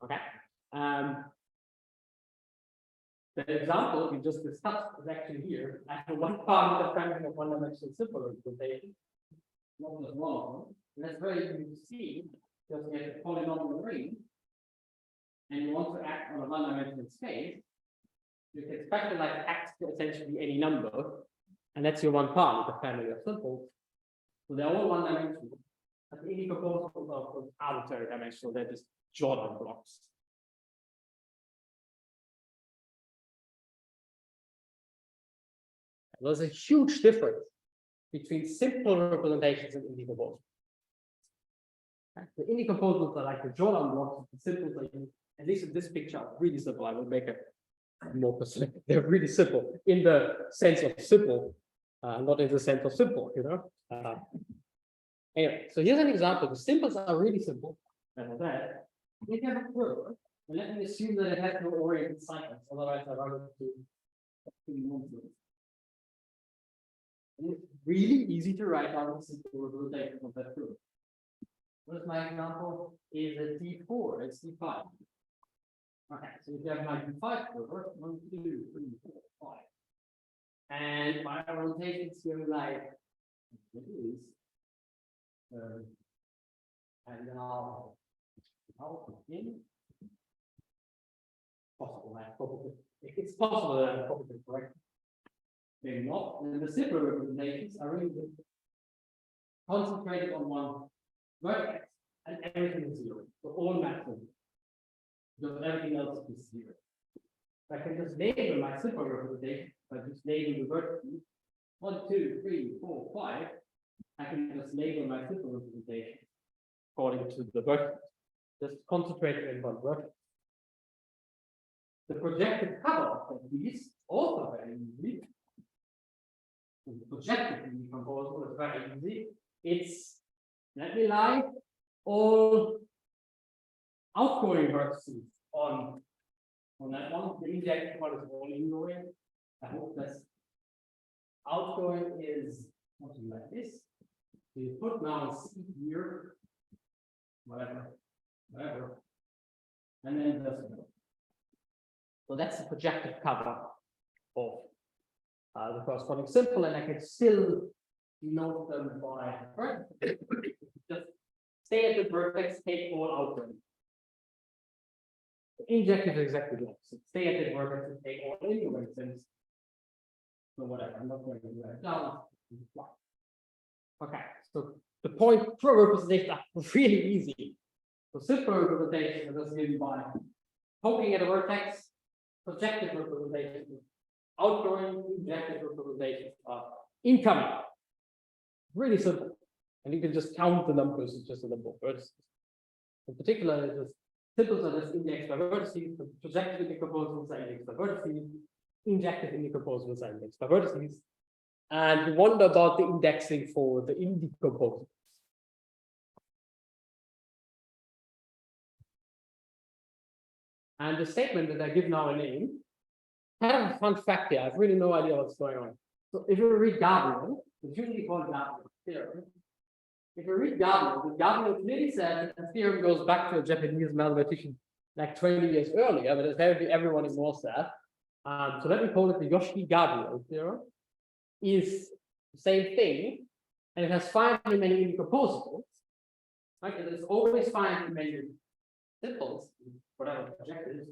Okay. The example we just discussed is actually here. I have one part of the family of one-dimensional simple representation. Not just one of them. And that's very easy to see because we have a polynomial ring, and you want to act on a one-dimensional space. You can specialize X to essentially any number, and that's your one part of the family of simples. So they're all one-dimensional. But the indecomposables are arbitrary dimensional. They're just Jordan blocks. There's a huge difference between simple representations and indecomposables. The indecomposables are like the Jordan blocks. The simples are, at least in this picture, are really simple. I will make it more specific. They're really simple in the sense of simple, not in the sense of simple, you know. Anyway, so here's an example. The simples are really simple. That if you have a quiver, and let me assume that it has no oriented cycles, otherwise I run into it's really easy to write down the simple representation of that quiver. What is my example? Is a D4, it's D5. Okay, so if you have my D5 quiver, 1, 2, 3, 4, 5. And my rotations here like it is. And then I'll in. Possible, if it's possible that I'm probably correct. Maybe not. And the simple representations are really concentrated on one vertex, and everything is zero. So all maximum. Because everything else is zero. I can just label my simple representation by just labeling the vertices 1, 2, 3, 4, 5, I can just label my simple representation according to the vertex. Just concentrate in one vertex. The projected cover of these also very easy. The projected decomposable is very easy. It's, let me lie, all outgoing vertices on that one. The injected one is all ingoing. I hope that's outgoing is something like this. So you put now C here, whatever, and then just so that's the projected cover of the corresponding simple, and I can still denote them by vertex. Just stay at the vertex, take all outgoing. Injective is exactly the opposite. Stay at the vertex and take all ingoing things. So whatever, I'm not going to do that down. Okay, so the point for representation are really easy. So simple representation is given by poking at a vertex, projective representation, outgoing, injective representation are incoming. Really simple. And you can just count the numbers, it's just a number of vertices. In particular, the simples are just indexed by vertices, the projective indecomposables are indexed by vertices, injective indecomposables are indexed by vertices. And we wonder about the indexing for the indecomposables. And the statement that I give now a name, kind of a fun fact here, I have really no idea what's going on. So if you read Gabriel, it's usually called Gabriel's theorem. If you read Gabriel, Gabriel clearly said that the theorem goes back to a Japanese mathematician like 20 years earlier, but apparently everyone ignores that. So let me call it the Yoshiki-Gabriel theorem. Is the same thing, and it has finitely many indecomposables. Right? It is always finitely many simples, whatever projectives,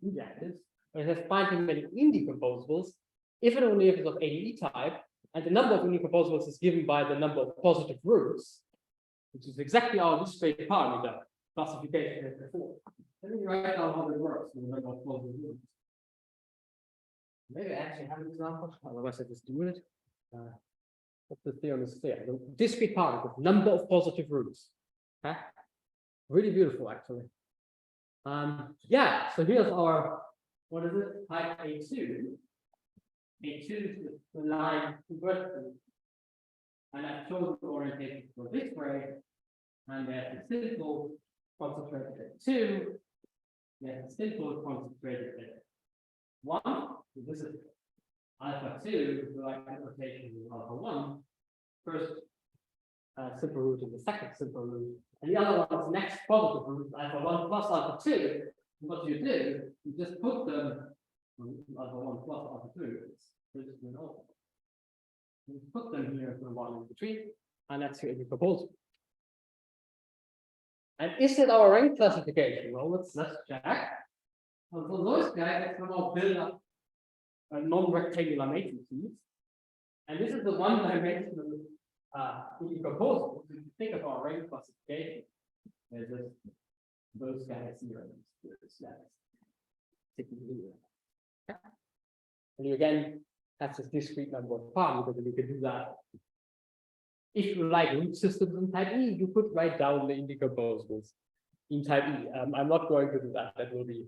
injectives, but it has finitely many indecomposables, if and only if it's of ADE type, and the number of indecomposables is given by the number of positive roots, which is exactly our discrete parameter classification as before. Let me write down how it works with the number of positive roots. Maybe I actually have an example, otherwise I just do it. But the theorem is clear. The discrete particle, number of positive roots. Okay? Really beautiful, actually. Yeah, so here's our, what is it? Type A2. A2 is the line vertically. And I've chosen the orientation for this way. And there's a simple concentrated at 2. There's a simple concentrated at 1. So this is alpha 2, like the rotation of alpha 1. First simple root and the second simple root. And the other one is next positive root, alpha 1 plus alpha 2. And what you do, you just put them on alpha 1 plus alpha 2. You put them here for 1 in between, and that's your indecomposable. And is it our rank classification? Well, let's check. Well, for those guys, let's somehow build up a non-rectangular matrices. And this is the one-dimensional indecomposable. So if you think of our rank classification, there's just those guys here. And you again, that's a discrete number of parameters, and you can do that. If you like root systems in type E, you could write down the indecomposables in type E. I'm not going to do that. That will be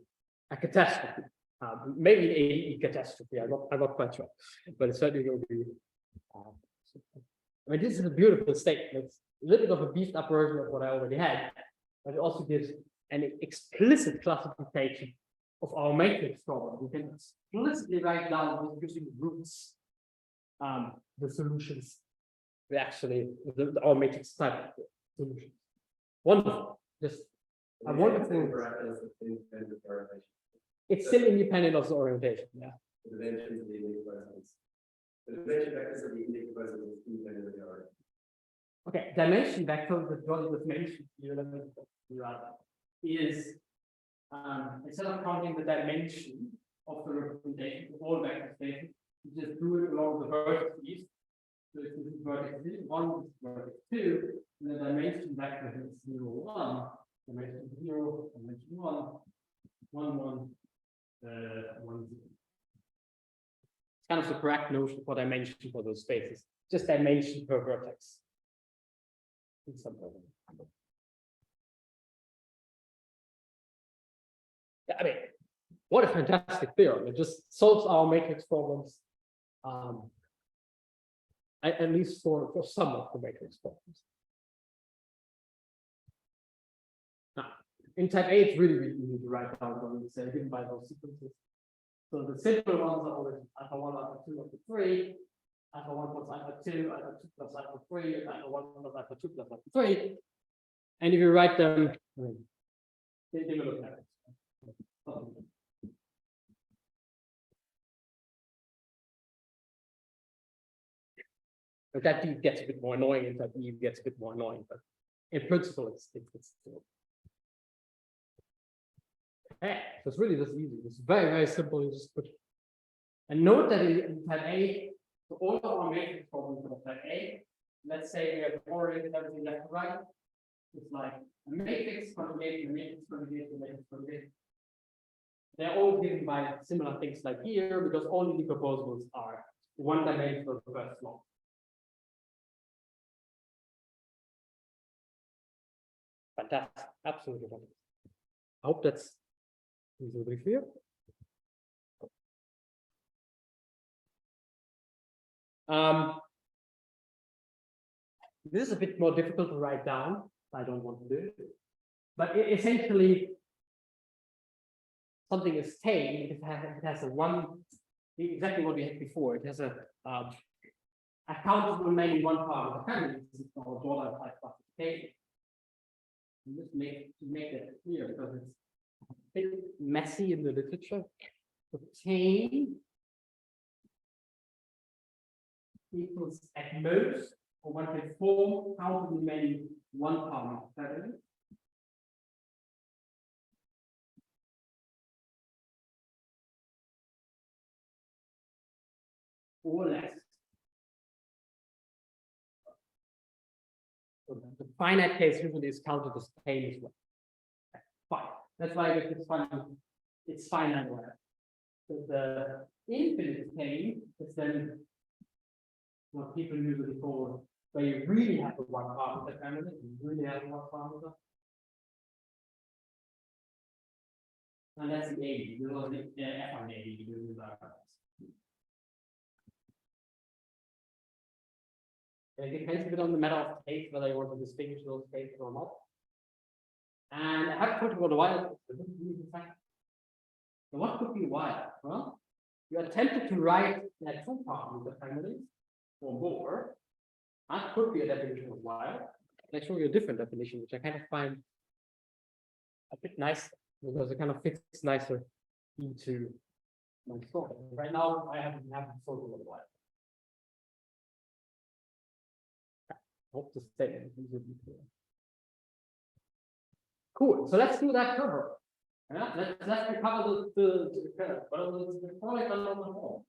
a catastrophe. Maybe an ADE catastrophe. I'm not quite sure, but it certainly will be. I mean, this is a beautiful statement. It's a little bit of a beefed up version of what I already had, but it also gives an explicit classification of our matrix problem. We can explicitly write down using roots the solutions. We actually our matrix type solutions. Wonderful. Just a wonderful. It's still independent of the orientation. Yeah. The dimensions of the indecomposables. The dimension vectors of the indecomposables independent of the orientation. Okay, dimension vector that John was mentioned here is instead of counting the dimension of the representation of all vector spaces, you just do it along the vertices. So this is vertex 1, this is vertex 2, and the dimension vector is 0, 1, dimension 0, dimension 1, 1, 1, 1, 0. It's kind of the correct notion for dimension for those spaces, just dimension per vertex. In some way. Yeah, I mean, what a fantastic theorem. It just solves our matrix problems. At least for some of the matrix problems. Now, in type A, it's really, really easy to write down what we say, given by those sequences. So the simple ones are always alpha 1, alpha 2, alpha 3, alpha 1 plus alpha 2, alpha 2 plus alpha 3, alpha 1 plus alpha 2 plus alpha 3. And if you write them, they will look like it. But that D gets a bit more annoying, and that E gets a bit more annoying, but in principle, it's still. Okay, so it's really just easy. It's very, very simple. You just put. And note that in type A, so all of our matrix problems of type A, let's say we have correlated everything left to right. It's like a matrix conjugation, a matrix conjugation, a matrix conjugation. They're all given by similar things like here, because all the decomposables are one-dimensional first law. Fantastic, absolutely fantastic. I hope that's reasonably clear. This is a bit more difficult to write down. I don't want to do it, but essentially, something is tamed. It has a one, exactly what we had before. It has a accountable many one part of the family. This is called Jordan type classification. Just make it clear because it's a bit messy in the literature. The tame equals at most, or one can form countable many one part family. Or less. So the finite case usually is counted as tame as well. Fine. That's why it's funny. It's finite. So the infinite tame is then what people usually call where you really have the one part of the family. You really have one part of it. And that's the A. You know, the F on A. You do that. It depends a bit on the matter of taste, whether you want to distinguish those cases or not. And I have to what a while. So what could be wild? Well, you attempted to write that two part of the family or more. That could be a definition of wild. I'll show you a different definition, which I kind of find a bit nice because it kind of fits nicer into my story. Right now, I haven't thought of a while. Hope the statement is clear. Cool. So let's do that cover. Yeah, let's recover the curve. But the product on the whole.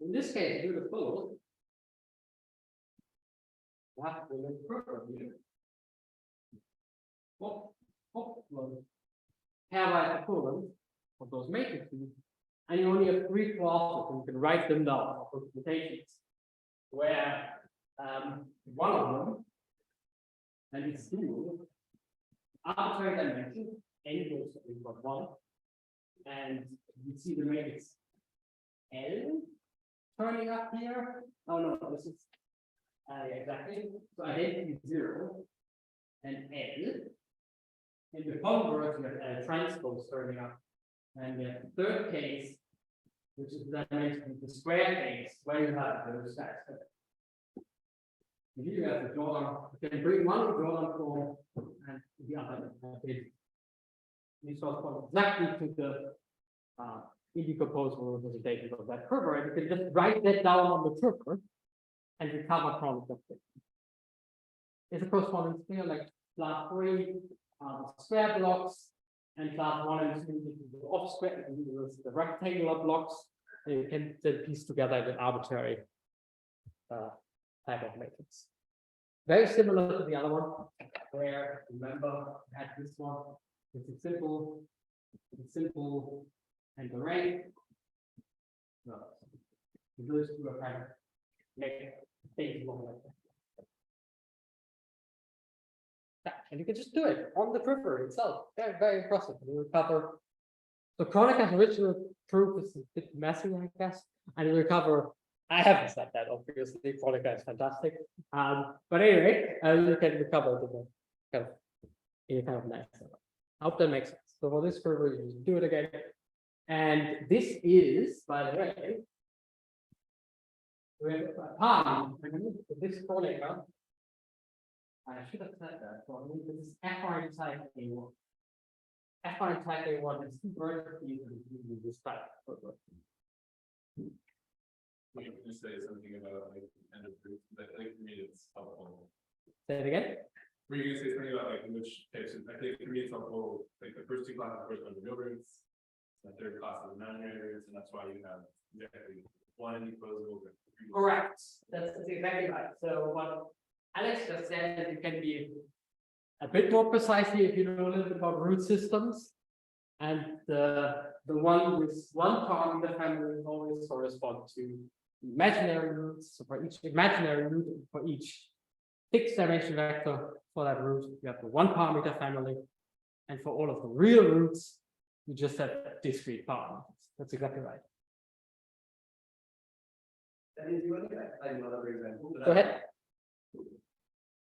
In this case, do the full. We have to do the curve here. Pairwise equivalent of those matrices, and you only have three clauses, and you can write them down for representations. Where one of them, and it's single, arbitrary dimension, n goes to input 1, and you see the matrix L turning up here. Oh no, this is exactly. So identity 0 and L. In the converse, you have transpose turning up, and the third case, which is the dimension, the square case, where you have the stacks. Here you have the Jordan. You can bring one Jordan form and the other. These are exactly to the indecomposable representation of that curve, and you can just write that down on the curve and recover product of it. Is a correspondence here like class 3 square blocks and class 1 and 2 the off square, the rectangular blocks, and you can then piece together an arbitrary type of matrix. Very similar to the other one, where remember we had this one. It's simple, and the rank. No. Those two are kind of make things long like that. Yeah, and you can just do it on the quiver itself. Very, very impressive. You recover. So Kronika's original proof is a bit messy, I guess, and you recover. I haven't said that, obviously. Kronika is fantastic. But anyway, you can recover the kind of in a kind of nice way. I hope that makes sense. So for this quiver, you just do it again. And this is, by the way, with this Kronika. I should have said that. So this is FR type A1. FR type A1 is converted using this type. We can just say something about like end of group, but I think for me it's helpful. Say it again. Were you gonna say something about like which types of, I think for me it's helpful, like the first two classes correspond to real roots. The third class is imaginary roots, and that's why you have exactly one decomposable. Correct. That's exactly right. So what Alex just said is you can be a bit more precisely if you know a little bit about root systems. And the one with one term in the family always correspond to imaginary roots. So for each imaginary root, for each fixed dimension vector for that root, you have the one parameter family. And for all of the real roots, you just have discrete parameters. That's exactly right. And do you want to explain another example? Go ahead.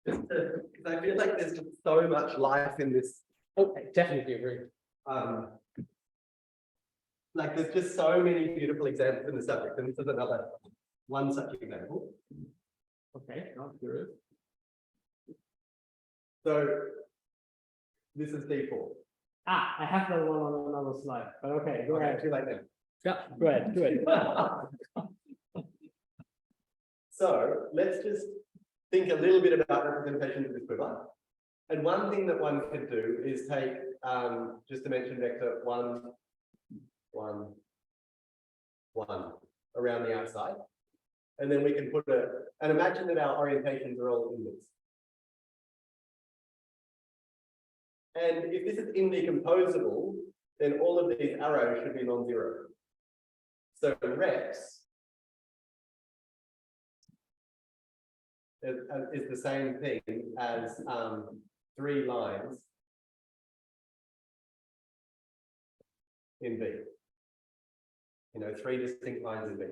Because I feel like there's just so much life in this. Oh, I definitely agree. Like there's just so many beautiful examples in the subject, and this is another one such example. Okay, I'm curious. So this is D4. Ah, I have that one on another slide, but okay, go ahead. Too late then. Yeah, go ahead, do it. So let's just think a little bit about representation of this quiver. And one thing that one could do is take just dimension vector 1, 1, 1 around the outside. And then we can put and imagine that our orientations are all inwards. And if this is indecomposable, then all of these arrows should be non-zero. So reps is the same thing as 3 lines in V. You know, 3 distinct lines in V.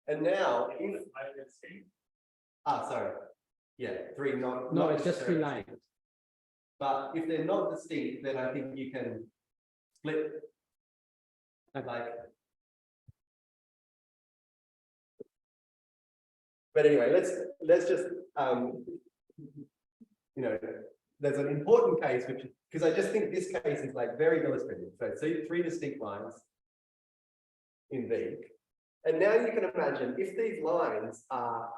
And now, if sorry, yeah, 3 not. No, it's just 3 necessarily. lines. But if they're not distinct, then I think you can split like. But anyway, let's just you know, there's an important case which, because I just think this case is like very illustrative. So see 3 distinct lines in V. And now you can imagine if these lines are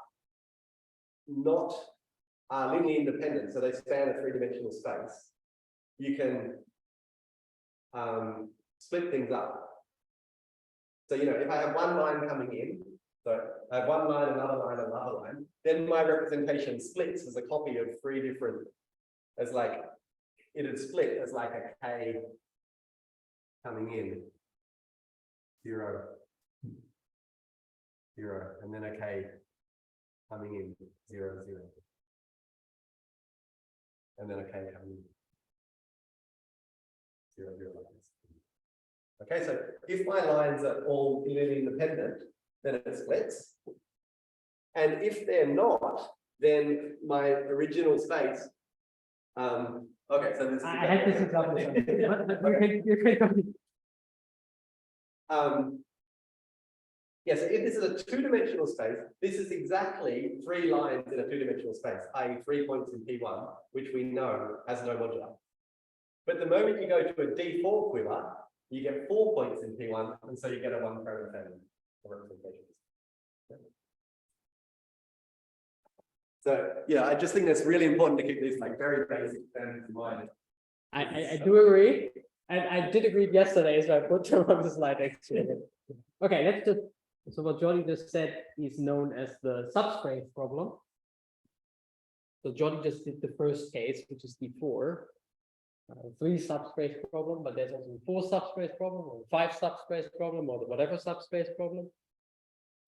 not linearly independent, so they span a 3-dimensional space, you can split things up. So, you know, if I have one line coming in, so I have one line, another line, then my representation splits as a copy of 3 different, as like, it is split as like a K coming in, 0, 0, and then a K coming in, 0, 0. And then a K coming in, 0, 0 like this. Okay, so if my lines are all linearly independent, then it splits. And if they're not, then my original space. Okay, so this is. I had this example. You can continue. Yeah, so if this is a 2-dimensional space, this is exactly 3 lines in a 2-dimensional space, i.e. 3 points in P1, which we know has no moduli. But the moment you go to a D4 quiver, you get 4 points in P1, and so you get a 1-parameter family of representations. So yeah, I just think that's really important to keep these like very basic terms in mind. I do agree, and I did agree yesterday, so I put them on the slide actually. Okay, let's just. So what Johnny just said is known as the subspace problem. So Johnny just did the first case, which is D4. 3 subspace problem, but there's also 4 subspace problem, or 5 subspace problem, or whatever subspace problem.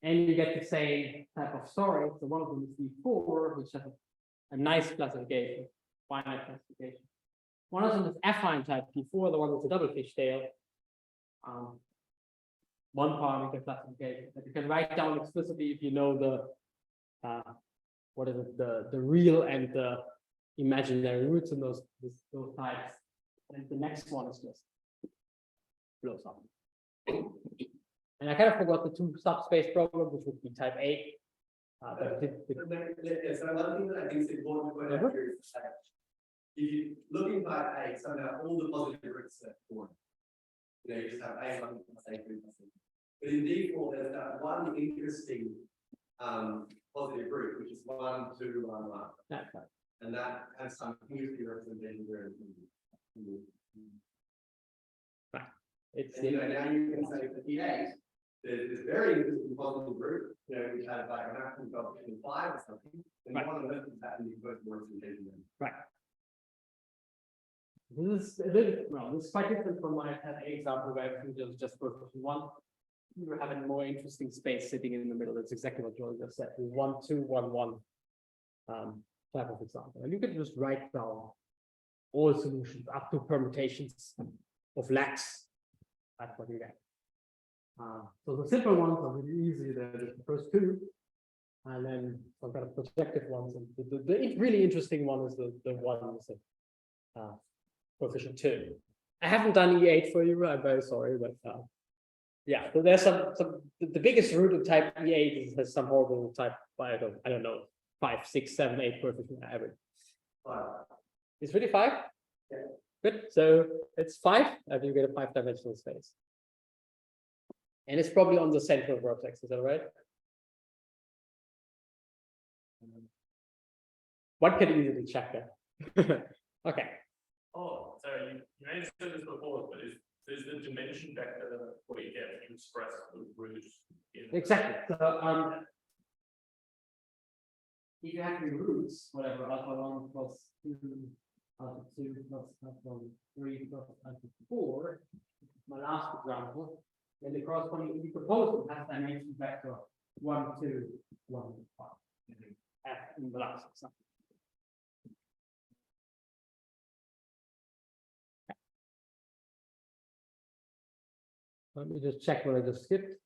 And you get the same type of story. So one of them is D4, which has a nice classification, finite classification. One of them is affine type D4, the one with the double fishtail. One parameter classification that you can write down explicitly if you know the what is it, the real and the imaginary roots in those types. And the next one is just blows up. And I kind of forgot the 2 subspace problem, which would be type A. So one thing that I think is important to point out here is that if you look in type A, somehow all the positive roots are 4. You know, you just have A plus A plus A. But in D4, there's that one interesting positive root, which is 1, 2, 1, 1. That's right. And that has some interesting representation there. It's And, you know, now you can say for T8, there's this very interesting positive root, you know, which has like a maximum coefficient of 5 or something. And Right. one of them is that in the first representation. This is a little, well, this is quite different from my example where everything was just coefficient 1. We're having a more interesting space sitting in the middle. That's exactly what Joel just said. 1, 2, 1, 1 type of example. And you can just write down all solutions up to permutations of lax. That's what you get. So the simple ones are really easy. They're just the first 2. And then some kind of projective ones. And the really interesting one is the one with the coefficient 2. I haven't done E8 for you. I'm very sorry, but yeah. So there's the biggest root of type E8 has some horrible type. I don't know, 5, 6, 7, 8 coefficient average. It's really 5. Yeah. Good. So it's 5, and you get a 5-dimensional space. And it's probably on the central vertex. Is that right? One can easily check that. Okay. Oh, sorry, you may have said this before, but is the dimension vector what you get when you express the root in Exactly. So if you have your roots, whatever, alpha 1 plus 2, alpha 2 plus alpha 3 plus alpha 4, my last example, then the corresponding decomposable has dimension vector 1, 2, 1, 5. F in the last example. Let me just check what I just skipped.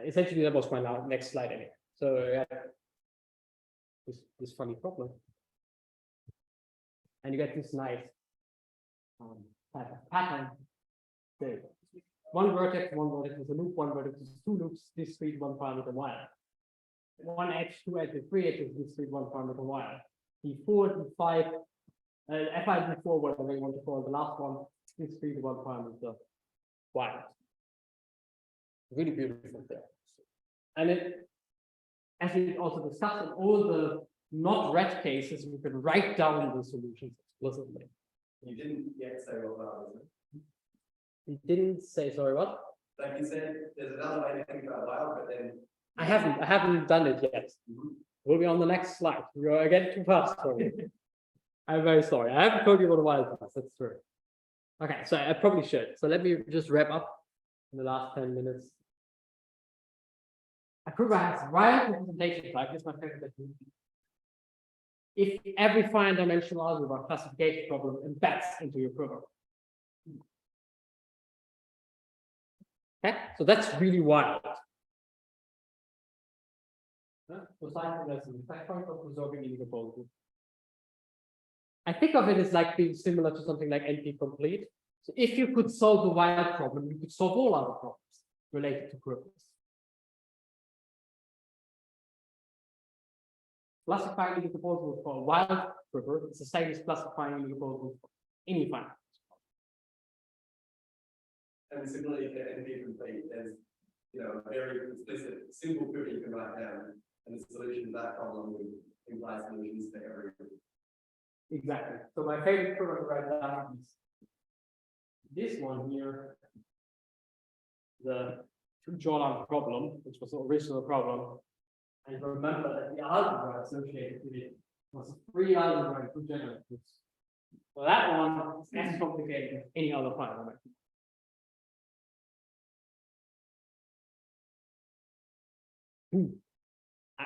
Essentially, that was my next slide anyway. So this funny problem, and you get this nice type of pattern. So one vertex is a loop, one vertex is 2 loops, discrete, 1 parameter wire. 1 edge, 2 edges, 3 edges, discrete, 1 parameter wire. D4, D5, Fi, D4, whatever you want to call it, the last one, discrete, 1 parameter wire. Really beautiful there. And it, as we also discussed in all the not red cases, we can write down the solutions explicitly. You didn't yet say what that was. We didn't say, sorry, what? Like you said, there's another way to think about wild, but then I haven't done it yet. We'll be on the next slide. You're again too fast for me. I'm very sorry. I haven't told you what a wild is. That's true. Okay, so I probably should. So let me just wrap up in the last 10 minutes. A quiver has wild representation type. This is my favorite technique. If every finite dimensional algebra classification problem embeds into your quiver. Okay, so that's really wild. I think of it as like being similar to something like NP complete. So if you could solve the wild problem, you could solve all other problems related to quivers. Classifying the proposal for a wild quiver is the same as classifying the proposal for any finite. and similarly to NP complete, there's a very explicit simple quiver you can write down, and the solution to that problem would imply solutions to every. Exactly. So my favorite quiver to write down is this one here. the two-Jordan problem, which was the original problem, and remember that the algebra associated with it was a free algebra for general groups. So that one is as complicated as any other finite dimension.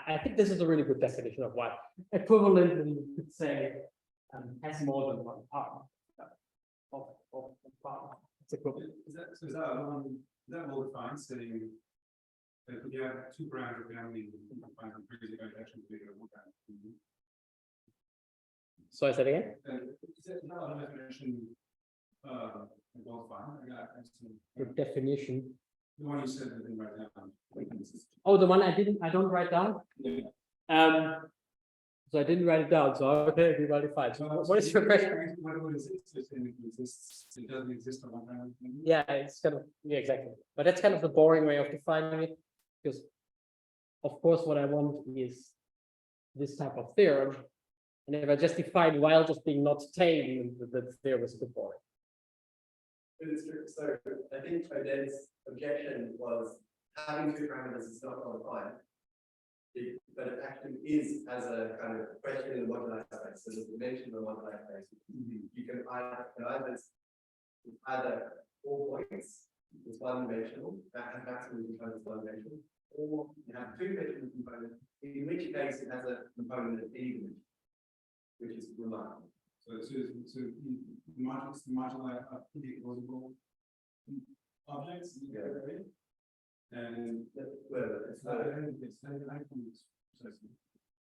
I think this is a really good definition of what equivalent you could say has more than one part. Of part. It's equivalent. Is that well defined, saying that if you have two parameter family, find the crazy actually bigger than one parameter? So I said again? Is that not a definition? Well defined. The definition. The one you said that didn't write down. Oh, the one I don't write down. Yeah. So I didn't write it down. So okay, everybody fine. So what is your question? What is it? It doesn't exist on one parameter. Yeah, it's kind of exactly. But that's kind of the boring way of defining it, because of course what I want is this type of theorem. And if I just define while just being not tame, the theorem is a bit boring. It's true. So I think Oded's objection was having two parameters is not well-defined. But it actually is as a kind of question in the moduli space. So the dimension of the moduli space, you can either 4 points is one dimensional, that has maximum components one dimensional, or you have two dimensional components, in which case it has a component of any dimension, which is remarkable. So the moduli are predictable objects. Yeah. And Well, it's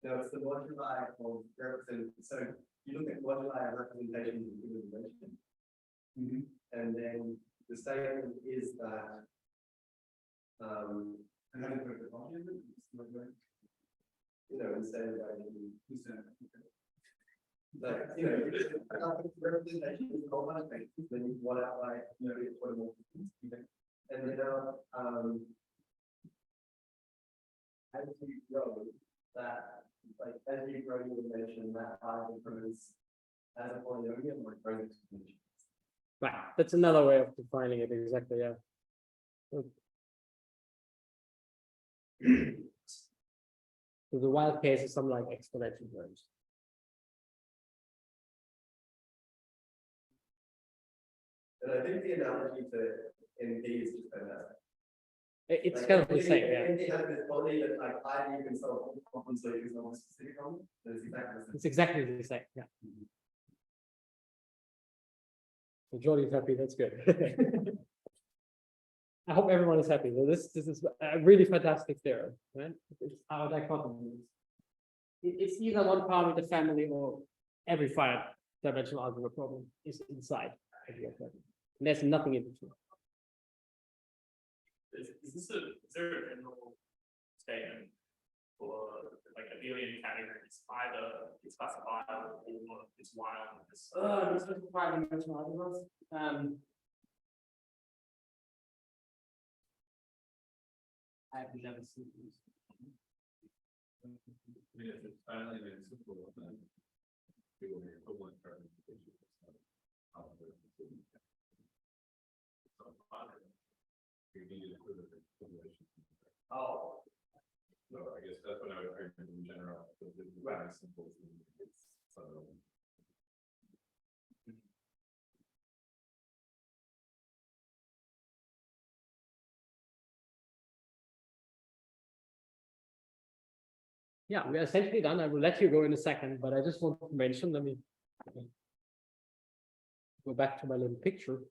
no, it's the moduli of representation. So you look at moduli of representation in a dimension, and then the statement is that instead of like, representation is a whole bunch of things, then you want out like, what more. And then, as you grow, that, like, as you grow your dimension, that grows as a polynomial or grows exponentially. Right, that's another way of defining it exactly, yeah. So the wild case is something like exponential terms. And I think the analogy to NP is just fantastic. It's Like, kind of the same, yeah. NP has this body that like either you can solve all problems or you can solve a specific problem. And it's exactly the same. It's exactly the same, yeah. So Jordy's happy, that's good. I hope everyone is happy. So this is a really fantastic theorem, right? It's our dichotomy. It's either one parameter family or every finite dimensional algebra problem is inside. And there's nothing in between. Is there a general statement for like abelian categories? Either it's classifiable or it's wild. This is five dimensional algebras. I've never seen these. If it's finally made simple, then it will be equivalent representation. Oh. So I guess that's what I would recommend in general. So this is very simple. Yeah, we are essentially done. I will let you go in a second, but I just want to mention, let me go back to my little picture.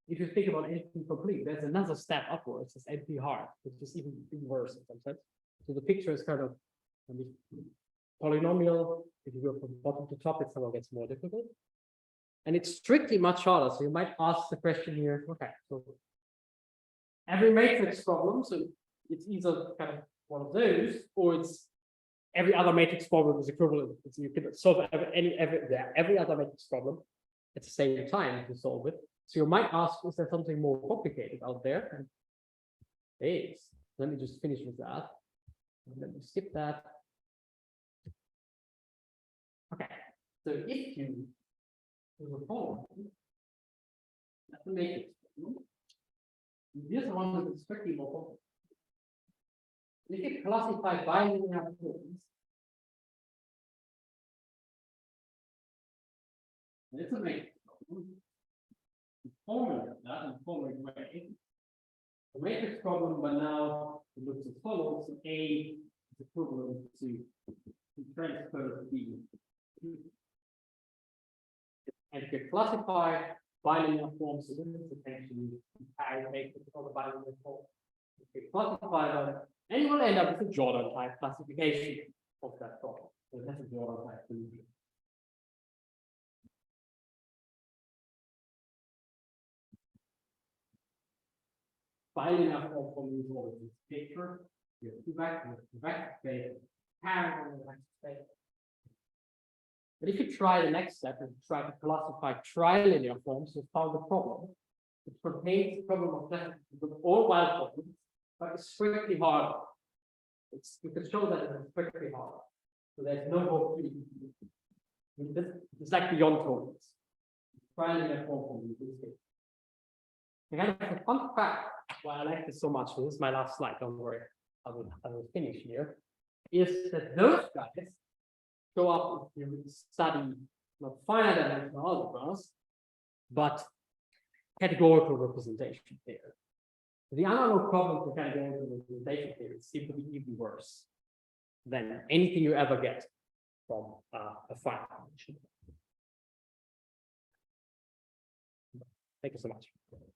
If you think about NP complete, there's another step upwards, it's NP hard, which is even worse in some sense. So the picture is kind of polynomial. If you go from bottom to top, it somehow gets more difficult. And it's strictly much harder. So you might ask the question here, okay, so every matrix problem, so it's either kind of one of those, or it's every other matrix problem is equivalent. So you can solve every other matrix problem at the same time to solve it. So you might ask, is there something more complicated out there? And there is. Let me just finish with that. Let me skip that. Okay. So if you do the following, that's the matrix problem. Here's the one that is strictly more complex. If you classify bilinear forms, it's a matrix problem. You formulate that in a following way. The matrix problem, but now it looks as follows: A is equivalent to transfer B. And if you classify bilinear forms, so this is essentially I make all the bilinear forms. If you classify them, and you will end up with a Jordan type classification of that problem. So that's a Jordan type solution. Bilinear form is always this picture. You have two vector space, parallel on the vector space. But if you try the next step and try to classify trilinear forms, you found the problem. It contains the problem of classification with all wild problems, but it's strictly harder. You can show that it's strictly harder. So there's no hope. It's like beyond tolerance. Trilinear form in this case. And kind of a fun fact why I like this so much, this is my last slide, don't worry, I will finish here, is that those guys show up if you study not finite dimensional algebras, but categorical representation theory. The analog problem for categorical representation theory seems to be even worse than anything you ever get from a finite dimension. Thank you so much.